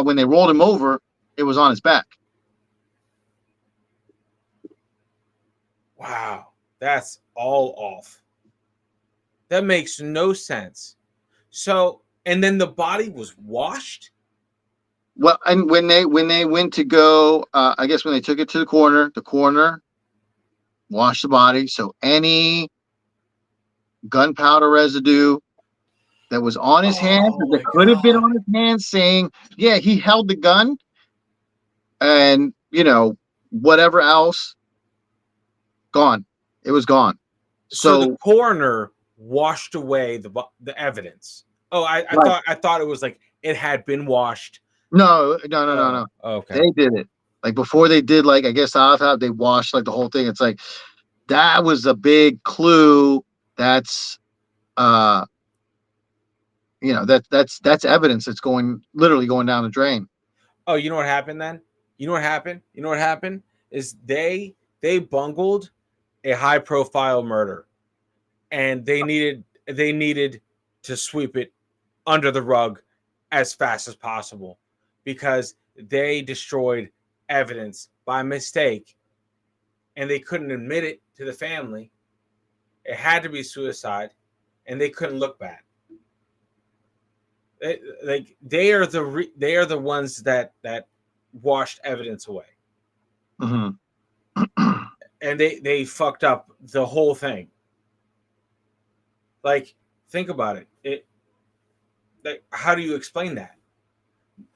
when they rolled him over, it was on his back. Wow. That's all off. That makes no sense. So, and then the body was washed? Well, and when they went to go, I guess when they took it to the coroner washed the body. So any gunpowder residue that was on his hands, Oh that my could have been god. on his hands, saying, yeah, he held the gun, and whatever else. Gone. It was gone. So the So coroner washed away the evidence. Oh, right. I thought it was like it had been washed. No, no, no, no, Oh, no. okay. They did it. Like before they did like I guess the autopsy, they washed like the whole thing. It's like that was a big clue. That's uh that's evidence that's going literally going down the drain. Oh, you know what happened then? You know what happened? You know what happened is they bungled a high profile murder, and they needed to sweep it under the rug as fast as possible because they destroyed evidence by mistake, and they couldn't admit it to the family. It had to be suicide, and they couldn't look back. Like they are the ones that washed evidence away, Mm-hmm. and they fucked up the whole thing. Like, think about it. Like, how do you explain that?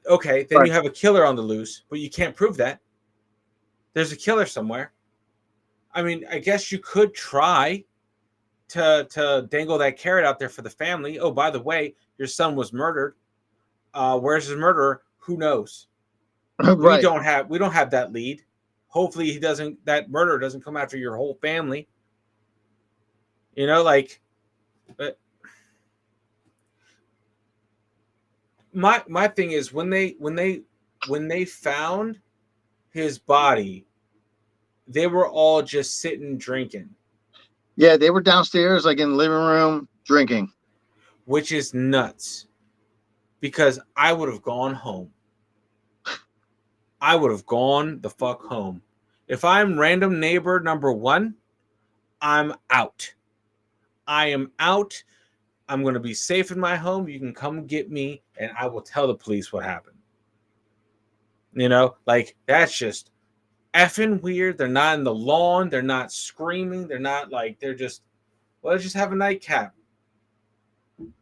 Okay, then Right. you have a killer on the loose, but you can't prove that. There's a killer somewhere. I mean, I guess you could try to dangle that carrot out there for the family. Oh, by the way, your son was murdered. Where's his murderer? Who knows? Right. We don't have that lead. Hopefully, he doesn't that murderer doesn't come after your whole family. You know, like, but my thing is when they found his body, they were all just sitting drinking, Yeah, they were downstairs, like in the living room, drinking. which is nuts because I would have gone home. I would have gone the fuck home. If I'm random neighbor number one, I'm out. I am out. I'm going to be safe in my home. You can come get me, and I will tell the police what happened. You know, like that's just effing weird. They're not in the lawn. They're not screaming. They're not like they're just well, let's just have a nightcap.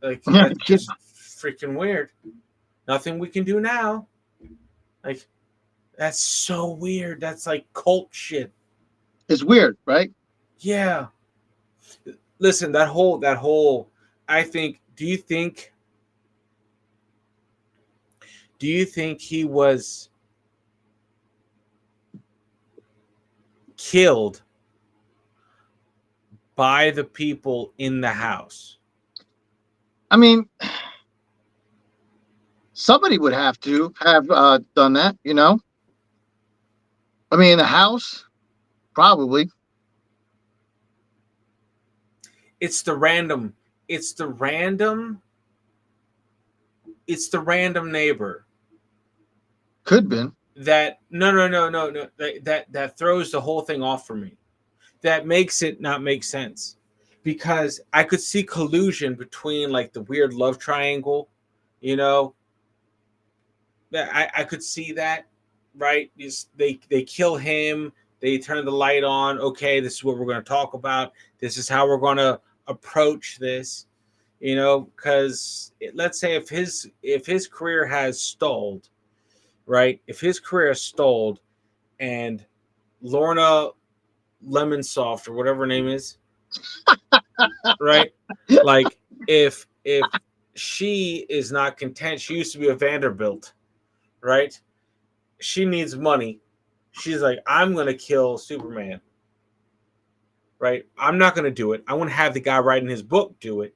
Like that's just freaking weird. Nothing we can do now. Like that's so weird. That's like cult shit. It's weird, right? Yeah. Listen, that whole I think do you think he was killed by the people in the house? I mean, somebody would have to have done that, you know? I mean, the house, probably. It's the random it's the random it's the random neighbor Could been. that no that throws the whole thing off for me. That makes it not make sense because I could see collusion between like the weird love triangle, you know. I could see that, right? They kill him, they turn the light on. Okay, this is what we're going to talk about. This is how we're going to approach this, you know. Because let's say if his career has stalled, right? If his career has stalled, and Lorna Lemonsoft or whatever her name is, right? Like if she is not content, she used to be a Vanderbilt, right? She needs money. She's like, I'm gonna kill Superman, right? I'm not gonna do it. I want to have the guy writing his book do it,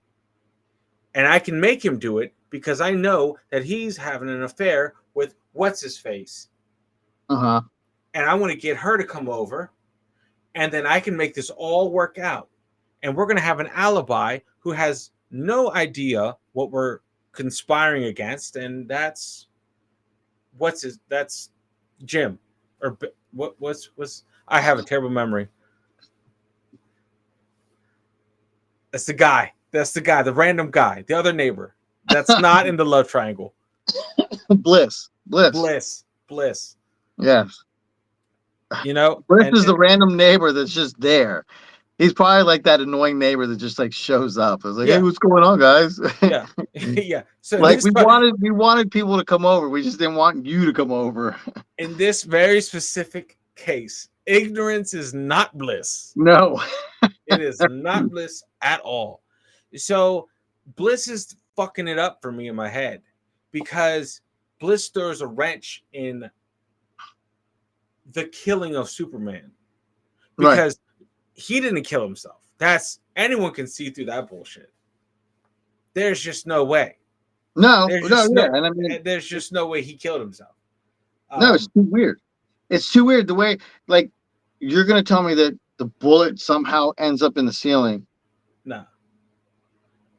and I can make him do it because I know that he's having an affair with what's his face, Uh huh. and I want to get her to come over, and then I can make this all work out, and we're gonna have an alibi who has no idea what we're conspiring against, and that's Jim, or what's I have a terrible memory. That's the guy. That's the guy, the random guy, the other neighbor. That's not in the love triangle. Bliss. Bliss. Bliss. Yes. You know, Bliss and is the random neighbor that's just there. He's probably like that annoying neighbor that just like shows up. It's like, hey, yeah, what's going on, guys? yeah, yeah. So Like we wanted people to come over. We just didn't want you to come over. in this very specific case. Ignorance is not bliss. No. It is not bliss at all. So bliss is fucking it up for me in my head because bliss throws a wrench in the killing of Superman Right. because he didn't kill himself. That's anyone can see through that bullshit. There's just no way. No. There's No. just Yeah. no. And I mean, There's just no way he killed himself. no. It's Um, too weird. It's too weird the way like you're gonna tell me that the bullet somehow ends up in the ceiling. no.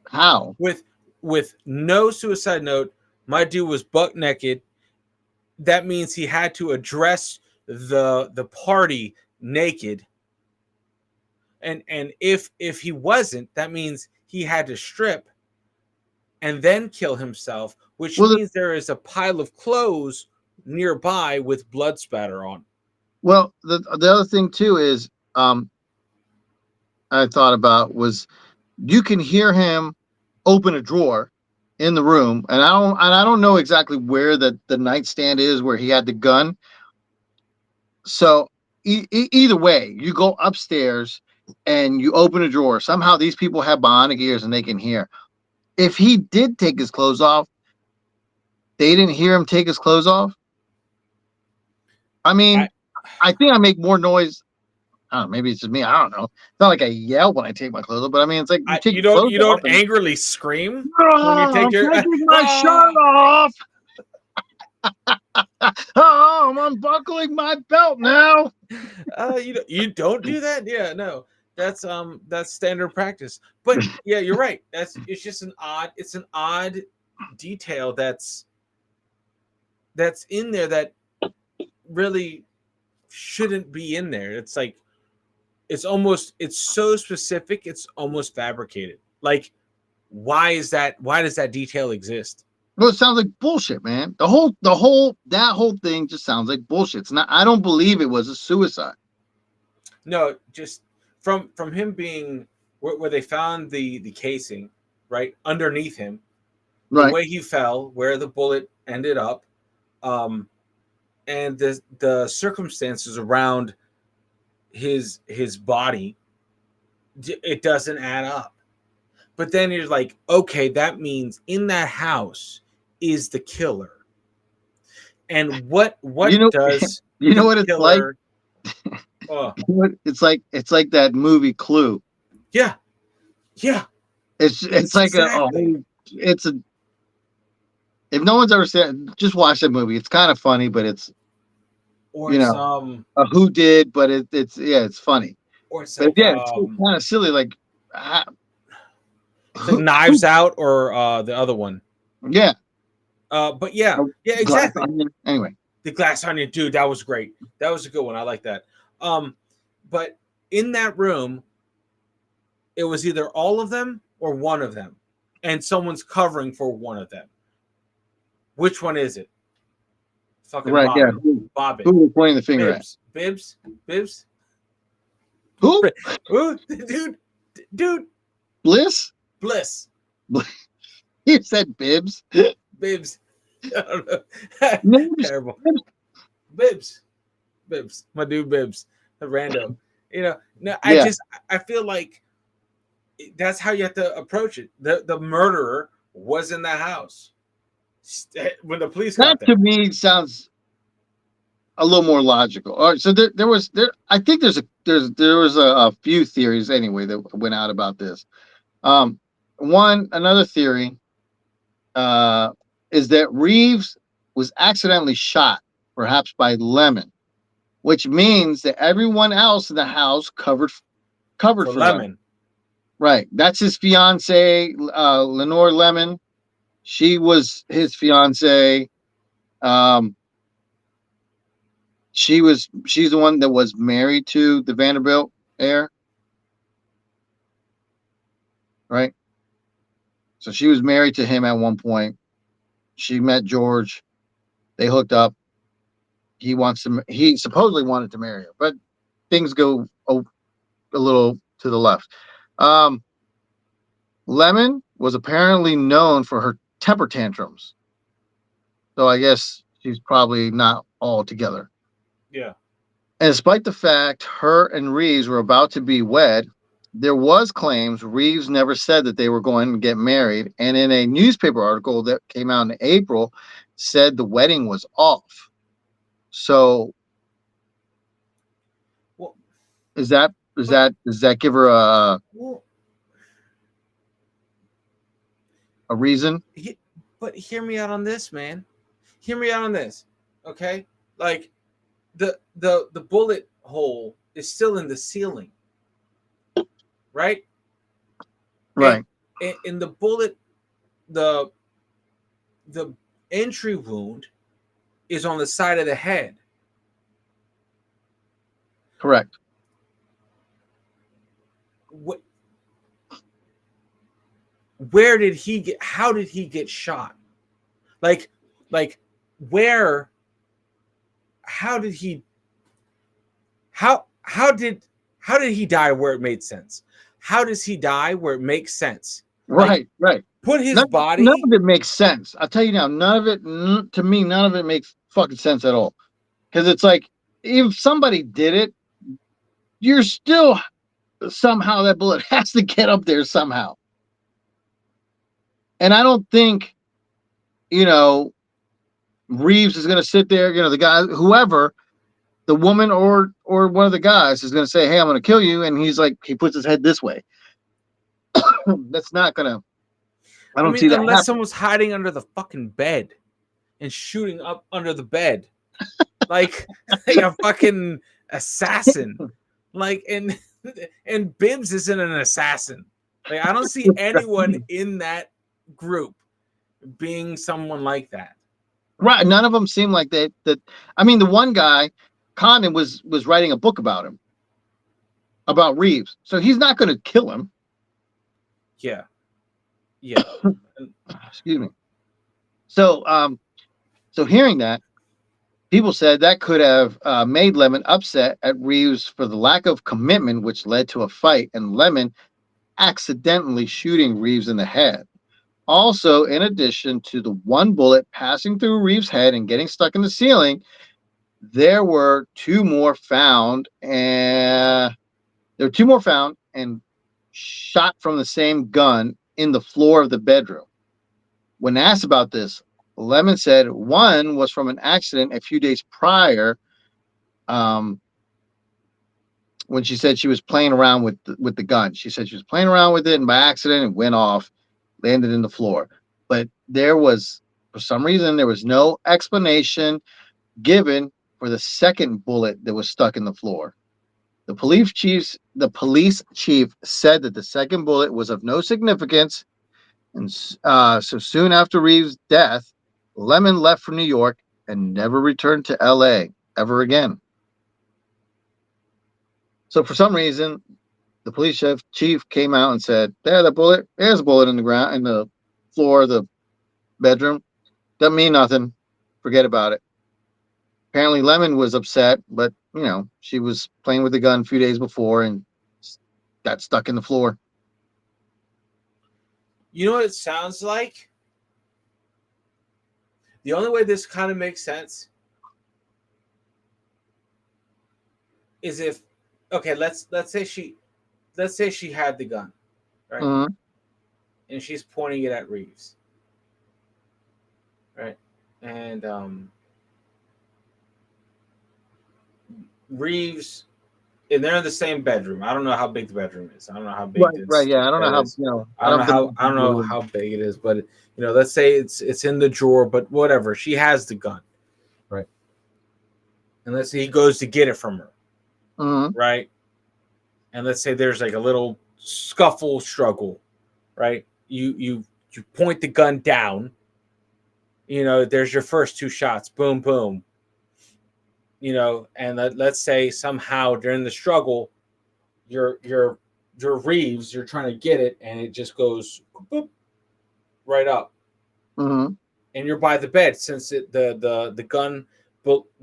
How? With no suicide note, my dude was buck naked. That means he had to address the party naked. And if he wasn't, that means he had to strip and then kill himself, which Well, means there is a pile of clothes nearby with blood spatter on. the other thing too is I thought about was you can hear him open a drawer in the room, and I don't know exactly where the nightstand is where he had the gun. So either way, you go upstairs and you open a drawer. Somehow these people have bionic ears and they can hear. If he did take his clothes off, they didn't hear him take his clothes off. I I, mean, I think I make more noise. I don't know, maybe it's just me. I don't know. It's not like I yell when I take my clothes off, but I mean, it's like you take you your clothes don't off and angrily scream when you oh, take I'm your taking my ah! shirt off. Oh, I'm unbuckling my belt now. You don't do that. Yeah, no, that's standard practice. But yeah, you're right. It's just an odd detail that's in there that really shouldn't be in there. It's like it's so specific. It's almost fabricated. Like why does that detail exist? Well, it sounds like bullshit, man. That whole thing just sounds like bullshit. It's not. I don't believe it was a suicide. No, just from him being where they found the casing right underneath him, the Right. way he fell, where the bullet ended up, um, and the circumstances around his body, it doesn't add up. But then you're like, okay, that means in that house is the killer. And You what know. does You know the what it's like. killer? Oh It's like that movie Clue. yeah, yeah, It's like a exactly. whole. It's a. If no one's ever said, just watch that movie. It's kind of funny, but it's Or you it's know a who did, but it's yeah, it's funny. or it's But like yeah, it's kind of silly. Like uh, it's like who Knives Out or the other one. yeah, But yeah, yeah, glass exactly. onion. Anyway, The Glass Onion, dude, that was great. That was a good one. I like that. Um, but in that room, it was either all of them or one of them, and someone's covering for one of them. Which one is it? Fucking right? Yeah, Bob it, who are we pointing the finger at? Bibs. Who? Ooh, dude, Bliss? Bliss, You said Bibs. Bibs. I don't know. Names. Terrible. Bibs, my dude Bibs, the rando. No, Yeah, I feel like that's how you have to approach it. The murderer was in the house when the police that got there. to me sounds a little more logical. All right, so there was there. I think there was a few theories anyway that went out about this. Um, another theory uh, is that Reeves was accidentally shot, perhaps by Lemon, which means that everyone else in the house covered For for Lemon. Lemon. Right, that's his fiance, Lenore Lemon. She was his fiance. Um, she's the one that was married to the Vanderbilt heir, right? So she was married to him at one point. She met George. They hooked up. He supposedly wanted to marry her, but things go a little to the left. Um, Lemon was apparently known for her temper tantrums, so I guess she's probably not all together. Yeah. And despite the fact her and Reeves were about to be wed, there was claims Reeves never said that they were going to get married, and in a newspaper article that came out in April, said the wedding was off. So Well, is that is but that does that give her well, a reason? he, but hear me out on this, man. Hear me out on this, okay? Like the bullet hole is still in the ceiling, right? And Right, in the bullet, the the entry wound is on the side of the head. correct. Where did he get? How did he get shot? Like, like where? How did he? How did he die where it made sense? How does he die where it makes sense? Like, Right, right. put his None body. of it makes sense. I'll tell you now, none of it to me, none of it makes fucking sense at all. Because it's like if somebody did it, you're still somehow that bullet has to get up there somehow. And I don't think, you know, Reeves is going to sit there, the guy, whoever, the woman or one of the guys is going to say, "Hey, I'm going to kill you," and he's like, he puts his head this way. That's not going to. I I don't mean, see that unless happening. someone's hiding under the fucking bed and shooting up under the bed, like like a fucking assassin. Like, and Bibbs isn't an assassin. Like, I don't see anyone in that group being someone like that. Right? None of them seem like they. That I mean, the one guy, Condon, was writing a book about him, about Reeves, so he's not going to kill him. Yeah, yeah. Excuse me. So, so hearing that, people said that could have made Lemon upset at Reeves for the lack of commitment, which led to a fight, and Lemon accidentally shooting Reeves in the head. Also, in addition to the one bullet passing through Reeves' head and getting stuck in the ceiling, there were two more found, and shot from the same gun in the floor of the bedroom. When asked about this, Lemon said one was from an accident a few days prior, um, when she said she was playing around with the gun. She said she was playing around with it, and by accident it went off, landed in the floor. But for some reason, there was no explanation given for the second bullet that was stuck in the floor. The police chief said that the second bullet was of no significance, and so soon after Reeves' death, Lemon left for New York and never returned to L.A. ever again. So for some reason, the police chief came out and said, There's a bullet in the ground, in the floor of the bedroom. Doesn't mean nothing. Forget about it." Apparently, Lemon was upset, but she was playing with the gun a few days before and got stuck in the floor. You know what it sounds like? The only way this kind of makes sense is if, okay, let's say she had the gun, right? Mm-hmm. And she's pointing it at Reeves, right? And Reeves, and they're in the same bedroom. I don't know how big the bedroom is. I don't know how big Right, right, yeah. I don't know it how is. I don't have I don't know the. how big it is, but let's say it's in the drawer, but whatever. She has the gun, right? And let's say he goes to get it from her, Mm-hmm. right? And let's say there's like a little scuffle struggle, right? You point the gun down. There's your first two shots. Boom, boom. And let's say somehow during the struggle, your Reeves, you're trying to get it, and it just goes boop, right up, Mm-hmm. and you're by the bed since the gun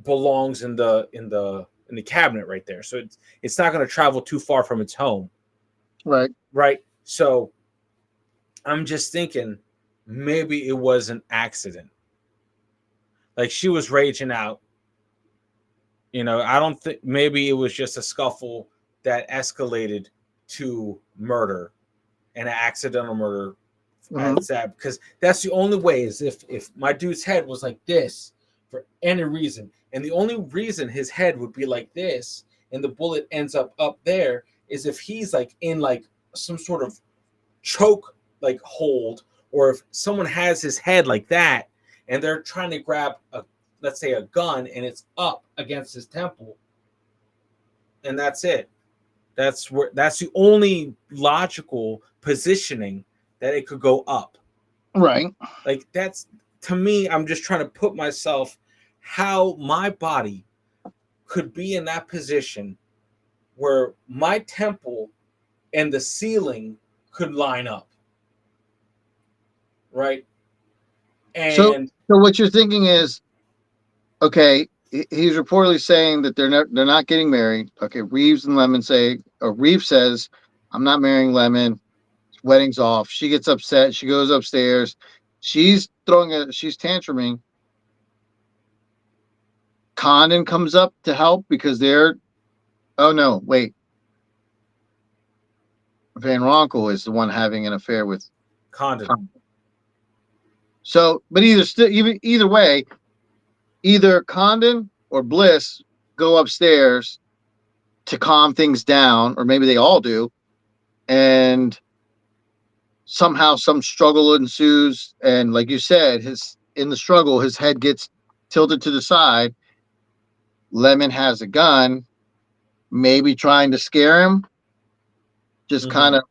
belongs in the cabinet right there, so it's not going to travel too far from its home, Right. right? So I'm just thinking maybe it was an accident. Like she was raging out, I don't think, maybe it was just a scuffle that escalated to murder and an accidental murder Hmm. at Zab, because that's the only way, is if my dude's head was like this for any reason, and the only reason his head would be like this and the bullet ends up there is if he's like in like some sort of choke like hold, or if someone has his head like that and they're trying to grab a, let's say, a gun, and it's up against his temple, and that's it. That's the only logical positioning that it could go up. Right. Like, that's, to me, I'm just trying to put myself, how my body could be in that position where my temple and the ceiling could line up, right? So, And so what you're thinking is, okay, he's reportedly saying that they're not getting married. Okay, Reeves and Lemon say, or Reeves says, "I'm not marrying Lemon. Wedding's off." She gets upset. She goes upstairs. She's tantruming. Condon comes up to help because they're. Oh no, wait. Van Ronkel is the one having an affair with Condon. Condon. So, but either way, either Condon or Bliss go upstairs to calm things down, or maybe they all do, and somehow some struggle ensues, and like you said, his in the struggle, his head gets tilted to the side. Lemon has a gun, maybe trying to scare him, just kind Mm-hmm. of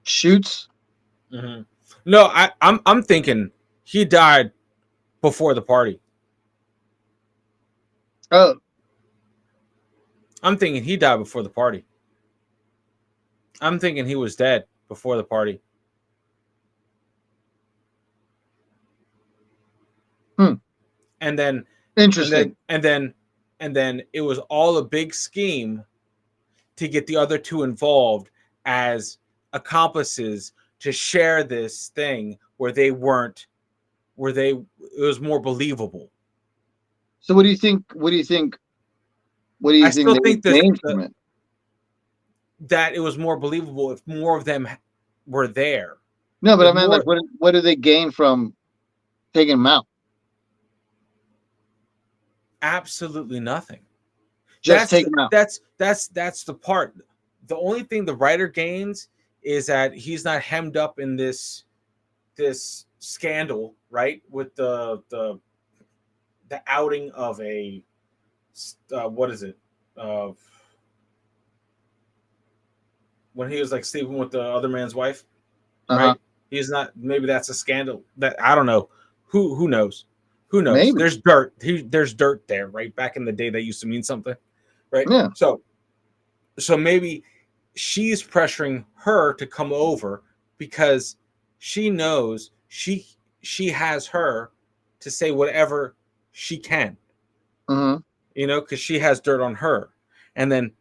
shoots. Mm-hmm. No, I'm thinking he died before the party. Oh, I'm thinking he died before the party. I'm thinking he was dead before the party. hmm, And then and interesting. then and then and then it was all a big scheme to get the other two involved as accomplices to share this thing where they weren't, where they, it was more believable. So what do you think? What do you think? What do I you think still they think would this, gain from it? that it was more believable if more of them were there. No, but If I meant like, more, what do they gain from taking him out? absolutely nothing. Just take him out. That's the part. The only thing the writer gains is that he's not hemmed up in this scandal, right? With the outing of a, what is it? Uh, when he was like sleeping with the other man's wife, Uh huh. right? He's not. Maybe that's a scandal. That, I don't know. Who knows? Who knows? Maybe. There's dirt. There's dirt there, right? Back in the day, that used to mean something, right? Yeah. So maybe she's pressuring her to come over because she knows she has her to say whatever she can, Mm-hmm. because she has dirt on her. And then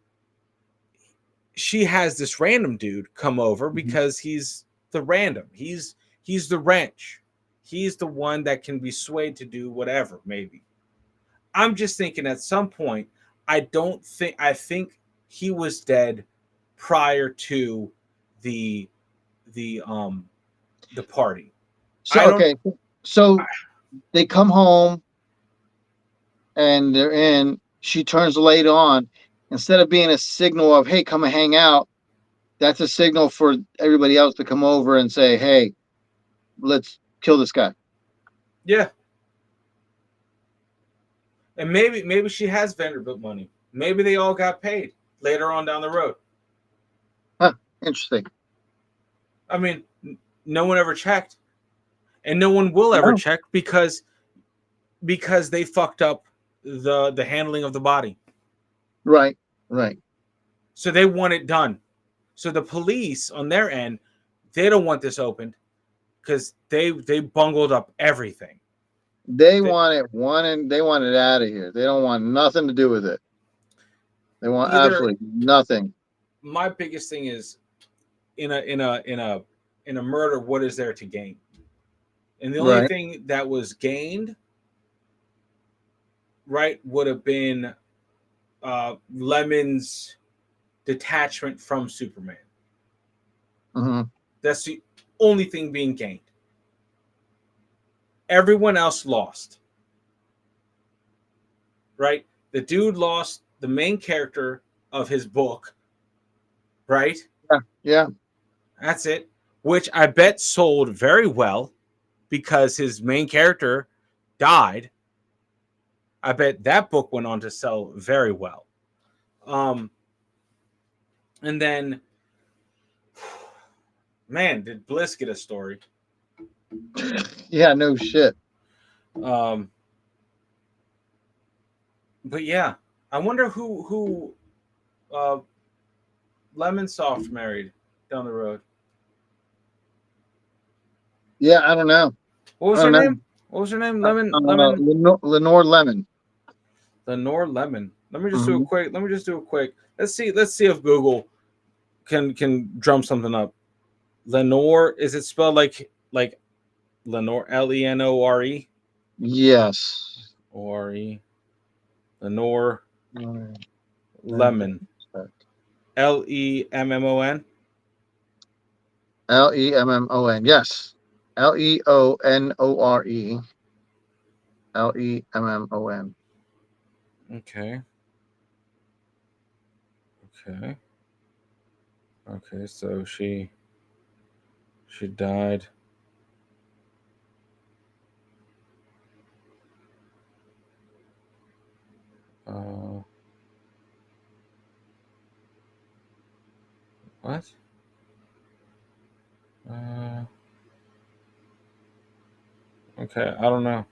she has this random dude come over Mm-hmm. because he's the wrench. He's the one that can be swayed to do whatever, maybe. I'm just thinking at some point, I think he was dead prior to the the um the party. So I don't okay. So they come home and they're in. She turns the light on. Instead of being a signal of, "Hey, come and hang out," that's a signal for everybody else to come over and say, "Hey, let's kill this guy." Yeah, and maybe she has Vanderbilt money. Maybe they all got paid later on down the road. Huh. Interesting. I mean, no one ever checked, and no one will ever No. check because they fucked up the handling of the body. Right. Right. So they want it done. So the police on their end, they don't want this opened because they bungled up everything. They They, want it one and they want it out of here. They don't want nothing to do with it. They want either absolutely nothing. My biggest thing is, in a murder, what is there to gain? And the only Right. thing that was gained, right, would have been Lemon's detachment from Superman. Hmm. That's the only thing being gained. Everyone else lost, right? The dude lost the main character of his book, right? Yeah, yeah, That's it. Which I bet sold very well because his main character died. I bet that book went on to sell very well. Um, and then, man, did Bliss get a story? yeah. No shit. Um, but yeah, I wonder who Lemon Soft married down the road. Yeah, I don't know. What I was her don't know. name? What was her name? Lemon Lenore Lemon. Lenore Lemon. Let me just do a Hmm. quick. Let me just do a quick. Let's see. Let's see if Google can drum something up. Lenore, is it spelled like Lenore, Lenore? Yes. Or Lenore Mm, Lemon. Lemmon. Lemmon. Yes. Leonore. Lemmon. Okay. Okay. Okay. So she died. Uh, what? Uh, okay. I don't know.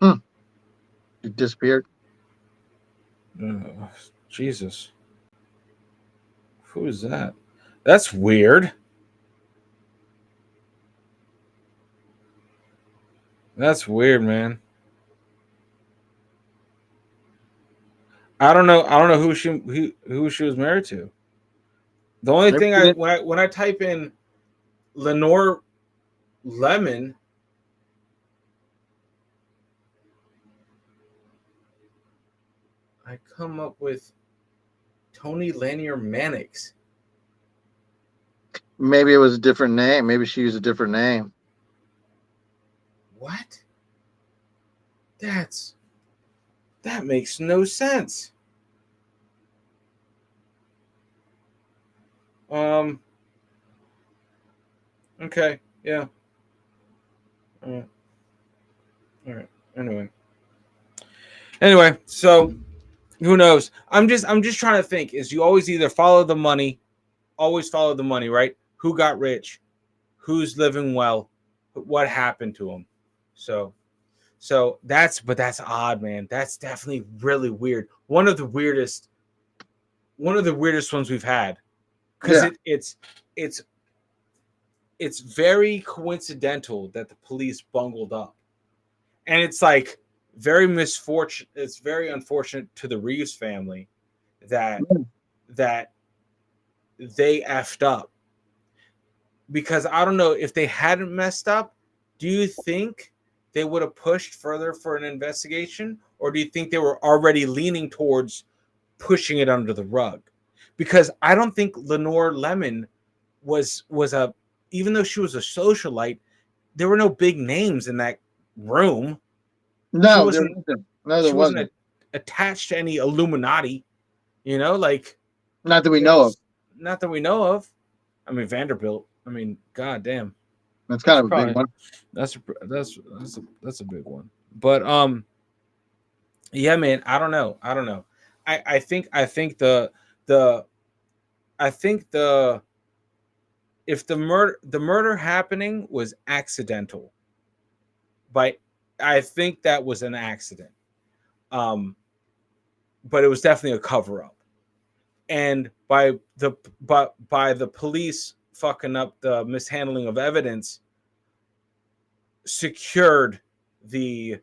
Hmm. He disappeared. Jesus. Who is that? That's weird. That's weird, man. I don't know. I don't know who she was married to. The only Maybe thing he didn't. when I type in Lenore Lemon, I come up with Tony Lanier Mannix. Maybe it was a different name. Maybe she used a different name. What? That's that makes no sense. Um. Okay. Yeah. Uh, all right. Anyway. Anyway. So who knows? I'm just trying to think. Is you always either follow the money, always follow the money, right? Who got rich? Who's living well? What happened to them? So that's odd, man. That's definitely really weird. One of the weirdest ones we've had because Yeah. it's it's very coincidental that the police bungled up, and it's like very misfortunate. It's very unfortunate to the Reeves family that that they effed up because I don't know if they hadn't messed up. Do you think they would have pushed further for an investigation, or do you think they were already leaning towards pushing it under the rug? Because I don't think Lenore Lemon was a even though she was a socialite, there were no big names in that room. She No, there wasn't wasn't. No, there she wasn't wasn't. attached to any Illuminati, like Not that we it know of. was not that we know of. I mean Vanderbilt. I mean, god damn. That's kind That's of a big probably one. that's a big one. But yeah, man, I don't know. I don't know. I think the I think the if the murder happening was accidental, but I think that was an accident. Um, but it was definitely a cover up. And by the police fucking up the mishandling of evidence secured the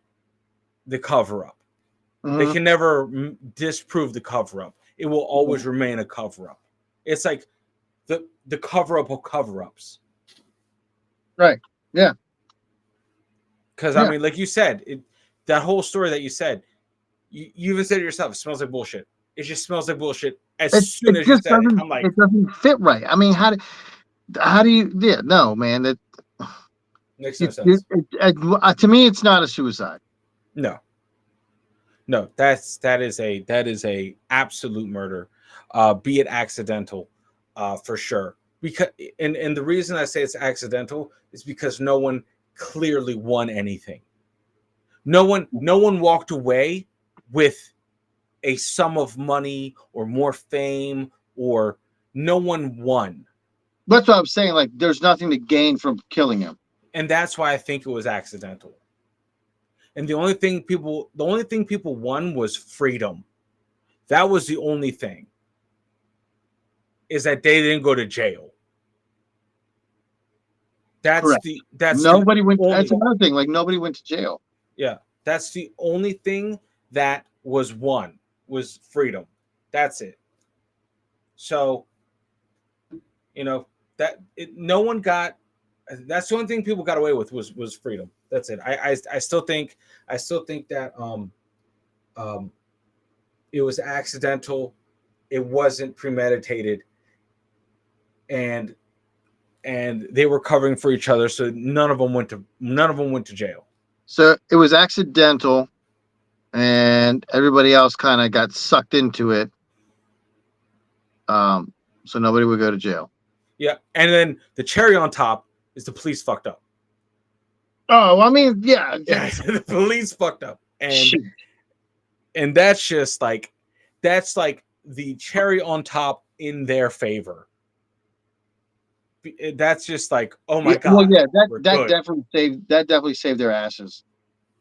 cover up. They Hmm. can never disprove the cover up. It will always remain a cover up. It's like the cover up of cover ups. Right. Yeah. Because I Yeah. mean, like you said, that whole story that you said, You even said it yourself. It smells like bullshit. It just smells like bullshit as It soon as you just said it. doesn't I'm like, it doesn't fit right. I mean, how do you? Yeah, no, man. That makes no you, you sense. to me, it's not a suicide. No, no, that is a absolute murder, be it accidental, for sure. Because and the reason I say it's accidental is because no one clearly won anything. No one walked away with a sum of money or more fame, or no one won. That's what I'm saying. Like, there's nothing to gain from killing him. And that's why I think it was accidental. And the only thing people won was freedom. That was the only thing, is that they didn't go to jail. That's Correct. the Nobody went. That's only, another thing. Like, nobody went to jail. yeah, that's the only thing that was won, was freedom. That's it. So, you know, no one got, that's the only thing people got away with, was freedom. That's it. I still think that um it was accidental. It wasn't premeditated, and they were covering for each other, so none of them went to jail. So it was accidental, and everybody else kind of got sucked into it. Um, so nobody would go to jail. Yeah, and then the cherry on top is the police fucked up. Oh, I mean, yeah. Yeah, the police fucked up, and Shit. that's just like, that's like the cherry on top in their favor. That's just like, oh my Yeah, well, god, yeah. That we're that good. definitely saved their asses.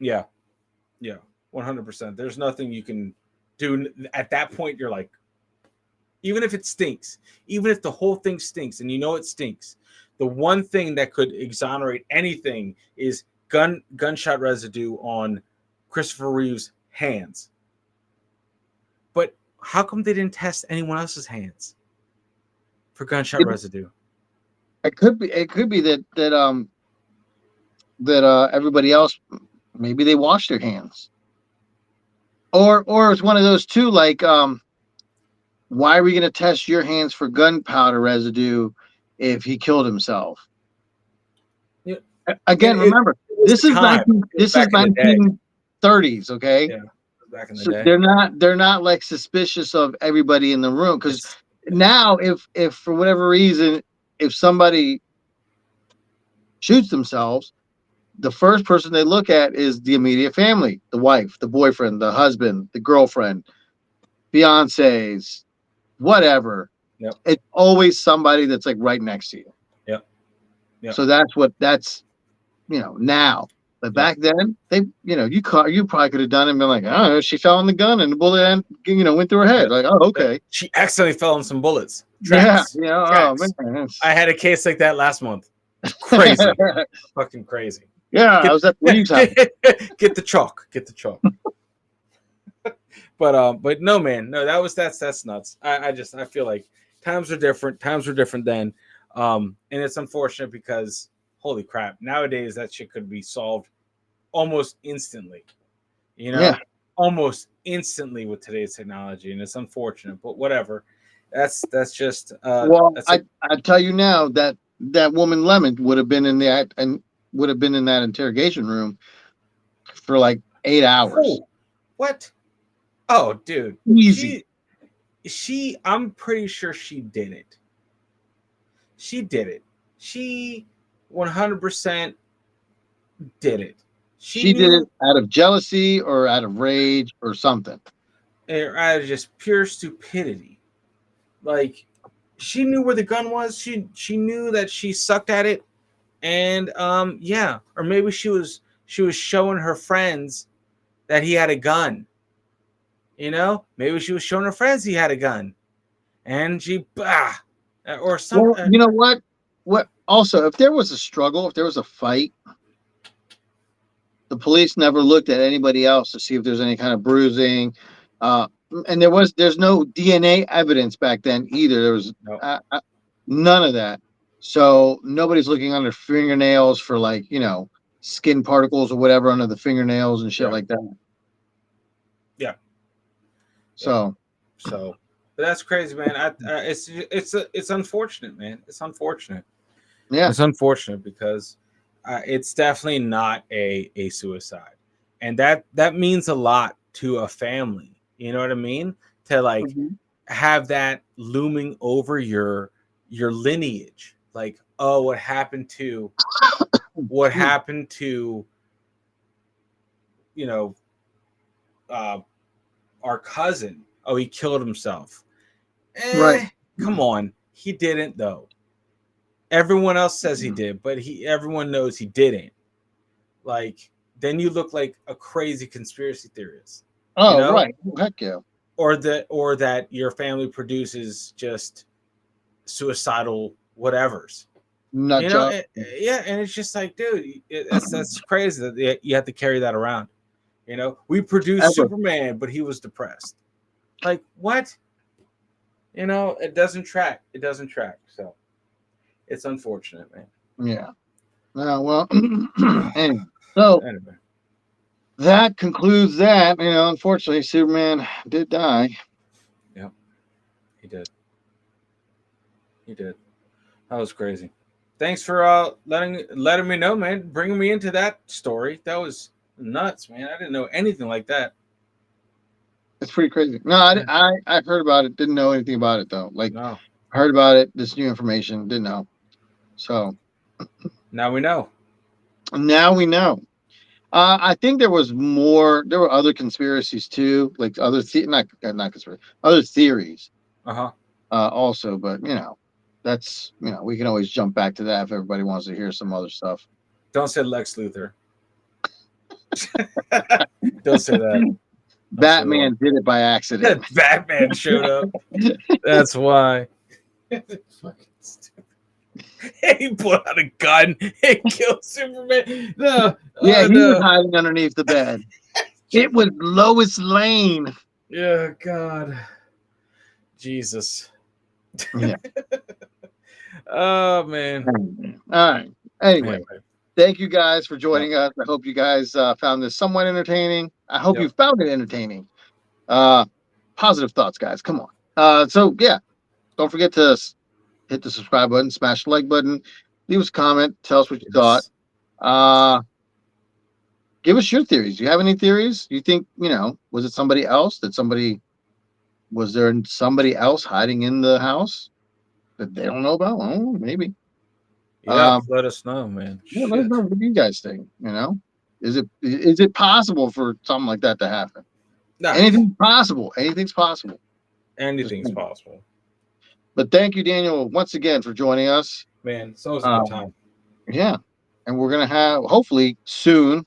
Yeah, yeah, 100%. There's nothing you can do at that point. You're like, even if it stinks, even if the whole thing stinks, and you know it stinks, the one thing that could exonerate anything is gunshot residue on Christopher Reeves' hands. But how come they didn't test anyone else's hands for gunshot It, residue? it could be. It could be that everybody else, maybe they washed their hands, or it's one of those two. Like, why are we going to test your hands for gunpowder residue if he killed himself? Yeah, and Again, it remember, was the time. It was this is back in the day. 1930s. Okay, Yeah, it was back in the so day. they're not like suspicious of everybody in the room, because It's now if for whatever reason, if somebody shoots themselves, the first person they look at is the immediate family, the wife, the boyfriend, the husband, the girlfriend, fiancés, whatever. Yep, It's always somebody that's like right next to you. yep, yep, So that's now. But yep. back then, you probably could have done it and been like, oh, she fell on the gun and the bullet went through her head. Yep. Like, oh, Yep. okay. She accidentally fell on some bullets. Yeah, Tracks. oh Tracks. man. I had a case like that last month. It's crazy. Fucking crazy. Yeah, I Get was at the Reeves house. get the chalk. Get the chalk. But no, man, no, that's nuts. I feel like times are different. Times were different then. And it's unfortunate because holy crap, nowadays that shit could be solved almost instantly. You Yeah. know, almost instantly with today's technology, and it's unfortunate, but whatever. That's just Well, that's I tell you now that that woman Lemon would have been in that and would have been in that interrogation room for like 8 hours. oh, what? Oh, dude, Easy. she I'm pretty sure she did it. She did it. She 100% did it. She She did it knew, out of jealousy or out of rage or something. out of just pure stupidity. Like, she knew where the gun was. She knew that she sucked at it, and yeah, or maybe she was showing her friends that he had a gun. Maybe she was showing her friends he had a gun, and she or some. Well, you know what? What also, if there was a struggle, if there was a fight, the police never looked at anybody else to see if there's any kind of bruising. Uh, and there's no DNA evidence back then either. There was No, none of that. So nobody's looking under fingernails for like skin particles or whatever under the fingernails and shit yeah, like that. Yeah, yeah. So So, but that's crazy, man. It's unfortunate, man. It's unfortunate. yeah. It's unfortunate because it's definitely not a suicide, and that means a lot to a family. You know what I mean? To like Mhm. have that looming over your lineage. Like, oh, what Excuse me. happened to you know uh, our cousin? Oh, he killed himself. Right. Come on, he didn't though. Everyone else says he did, but he everyone knows he didn't. Like then you look like a crazy conspiracy theorist, you Oh, know, right. Heck yeah. or that your family produces just suicidal whatevers. Nut job. Yeah, and it's just like, dude, that's crazy that you have to carry that around. We produced Ever. Superman, but he was depressed. Like what? It doesn't track. It doesn't track. So it's unfortunate, man. Yeah. Well, anyway. So Anyway, that concludes that. Unfortunately, Superman did die. yeah, he did. He did. That was crazy. Thanks for letting me know, man. Bringing me into that story. That was nuts, man. I didn't know anything like that. It's pretty crazy. No, Yeah. I heard about it. Didn't know anything about it though. Like No. heard about it. This new information. Didn't know. So Now we know. now we know. I think there was more. There were other conspiracies too, like not conspiracy, other theories Uh huh. also. But that's we can always jump back to that if everybody wants to hear some other stuff. Don't say Lex Luthor. Don't say that. Don't say that. Batman did it by accident. Batman showed up. That's why. Fucking stupid. He pulled out a gun and killed Superman. No. Yeah, Oh he was no. hiding underneath the bed. It was Lois Lane. Yeah. God. Jesus. Yeah. Oh man. All right. Anyway, Anyway. thank you guys for Yep. joining us. I hope you guys found this somewhat entertaining. I hope you Yep. found it entertaining. Uh, Positive thoughts, guys. Come on. So yeah, don't forget to hit the subscribe button, smash the like button, leave us a comment, tell us what you thought. Yes. Uh, Give us your theories. Do you have any theories? You think was it somebody else? Was there somebody else hiding in the house that they don't know about? Oh, maybe. Yeah. Um, Let us know, man. yeah, let us Shit. know what you guys think. Is it possible for something like that to happen? Nah. Anything's possible. Anything's possible. Just Anything's possible. but thank you, Daniel, once again for joining us. Man, it's always a good Um, time. yeah, and we're gonna have hopefully soon.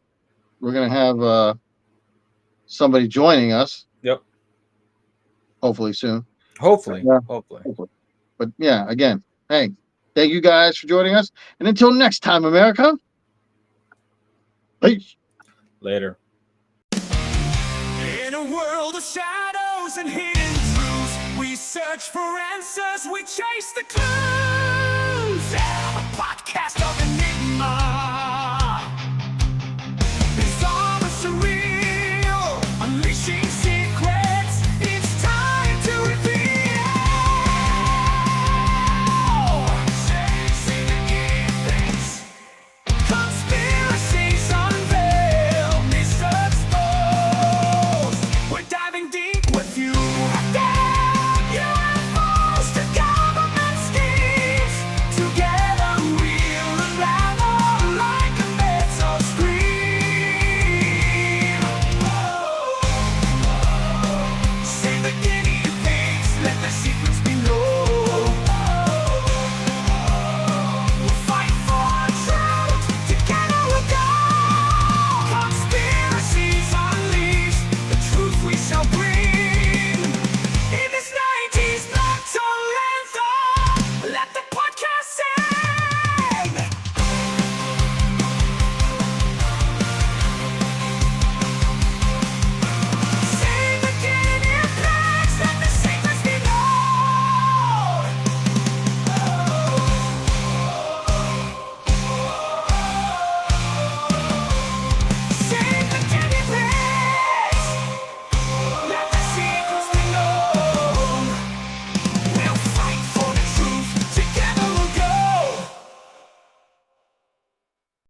We're gonna have somebody joining us. Yep. Hopefully soon. Hopefully. Yeah, Hopefully. hopefully. But yeah, again, hey, thank you guys for joining us. And until next time, America. Peace. Later. In a world of shadows and hidden truths, we search for answers, we chase the clues.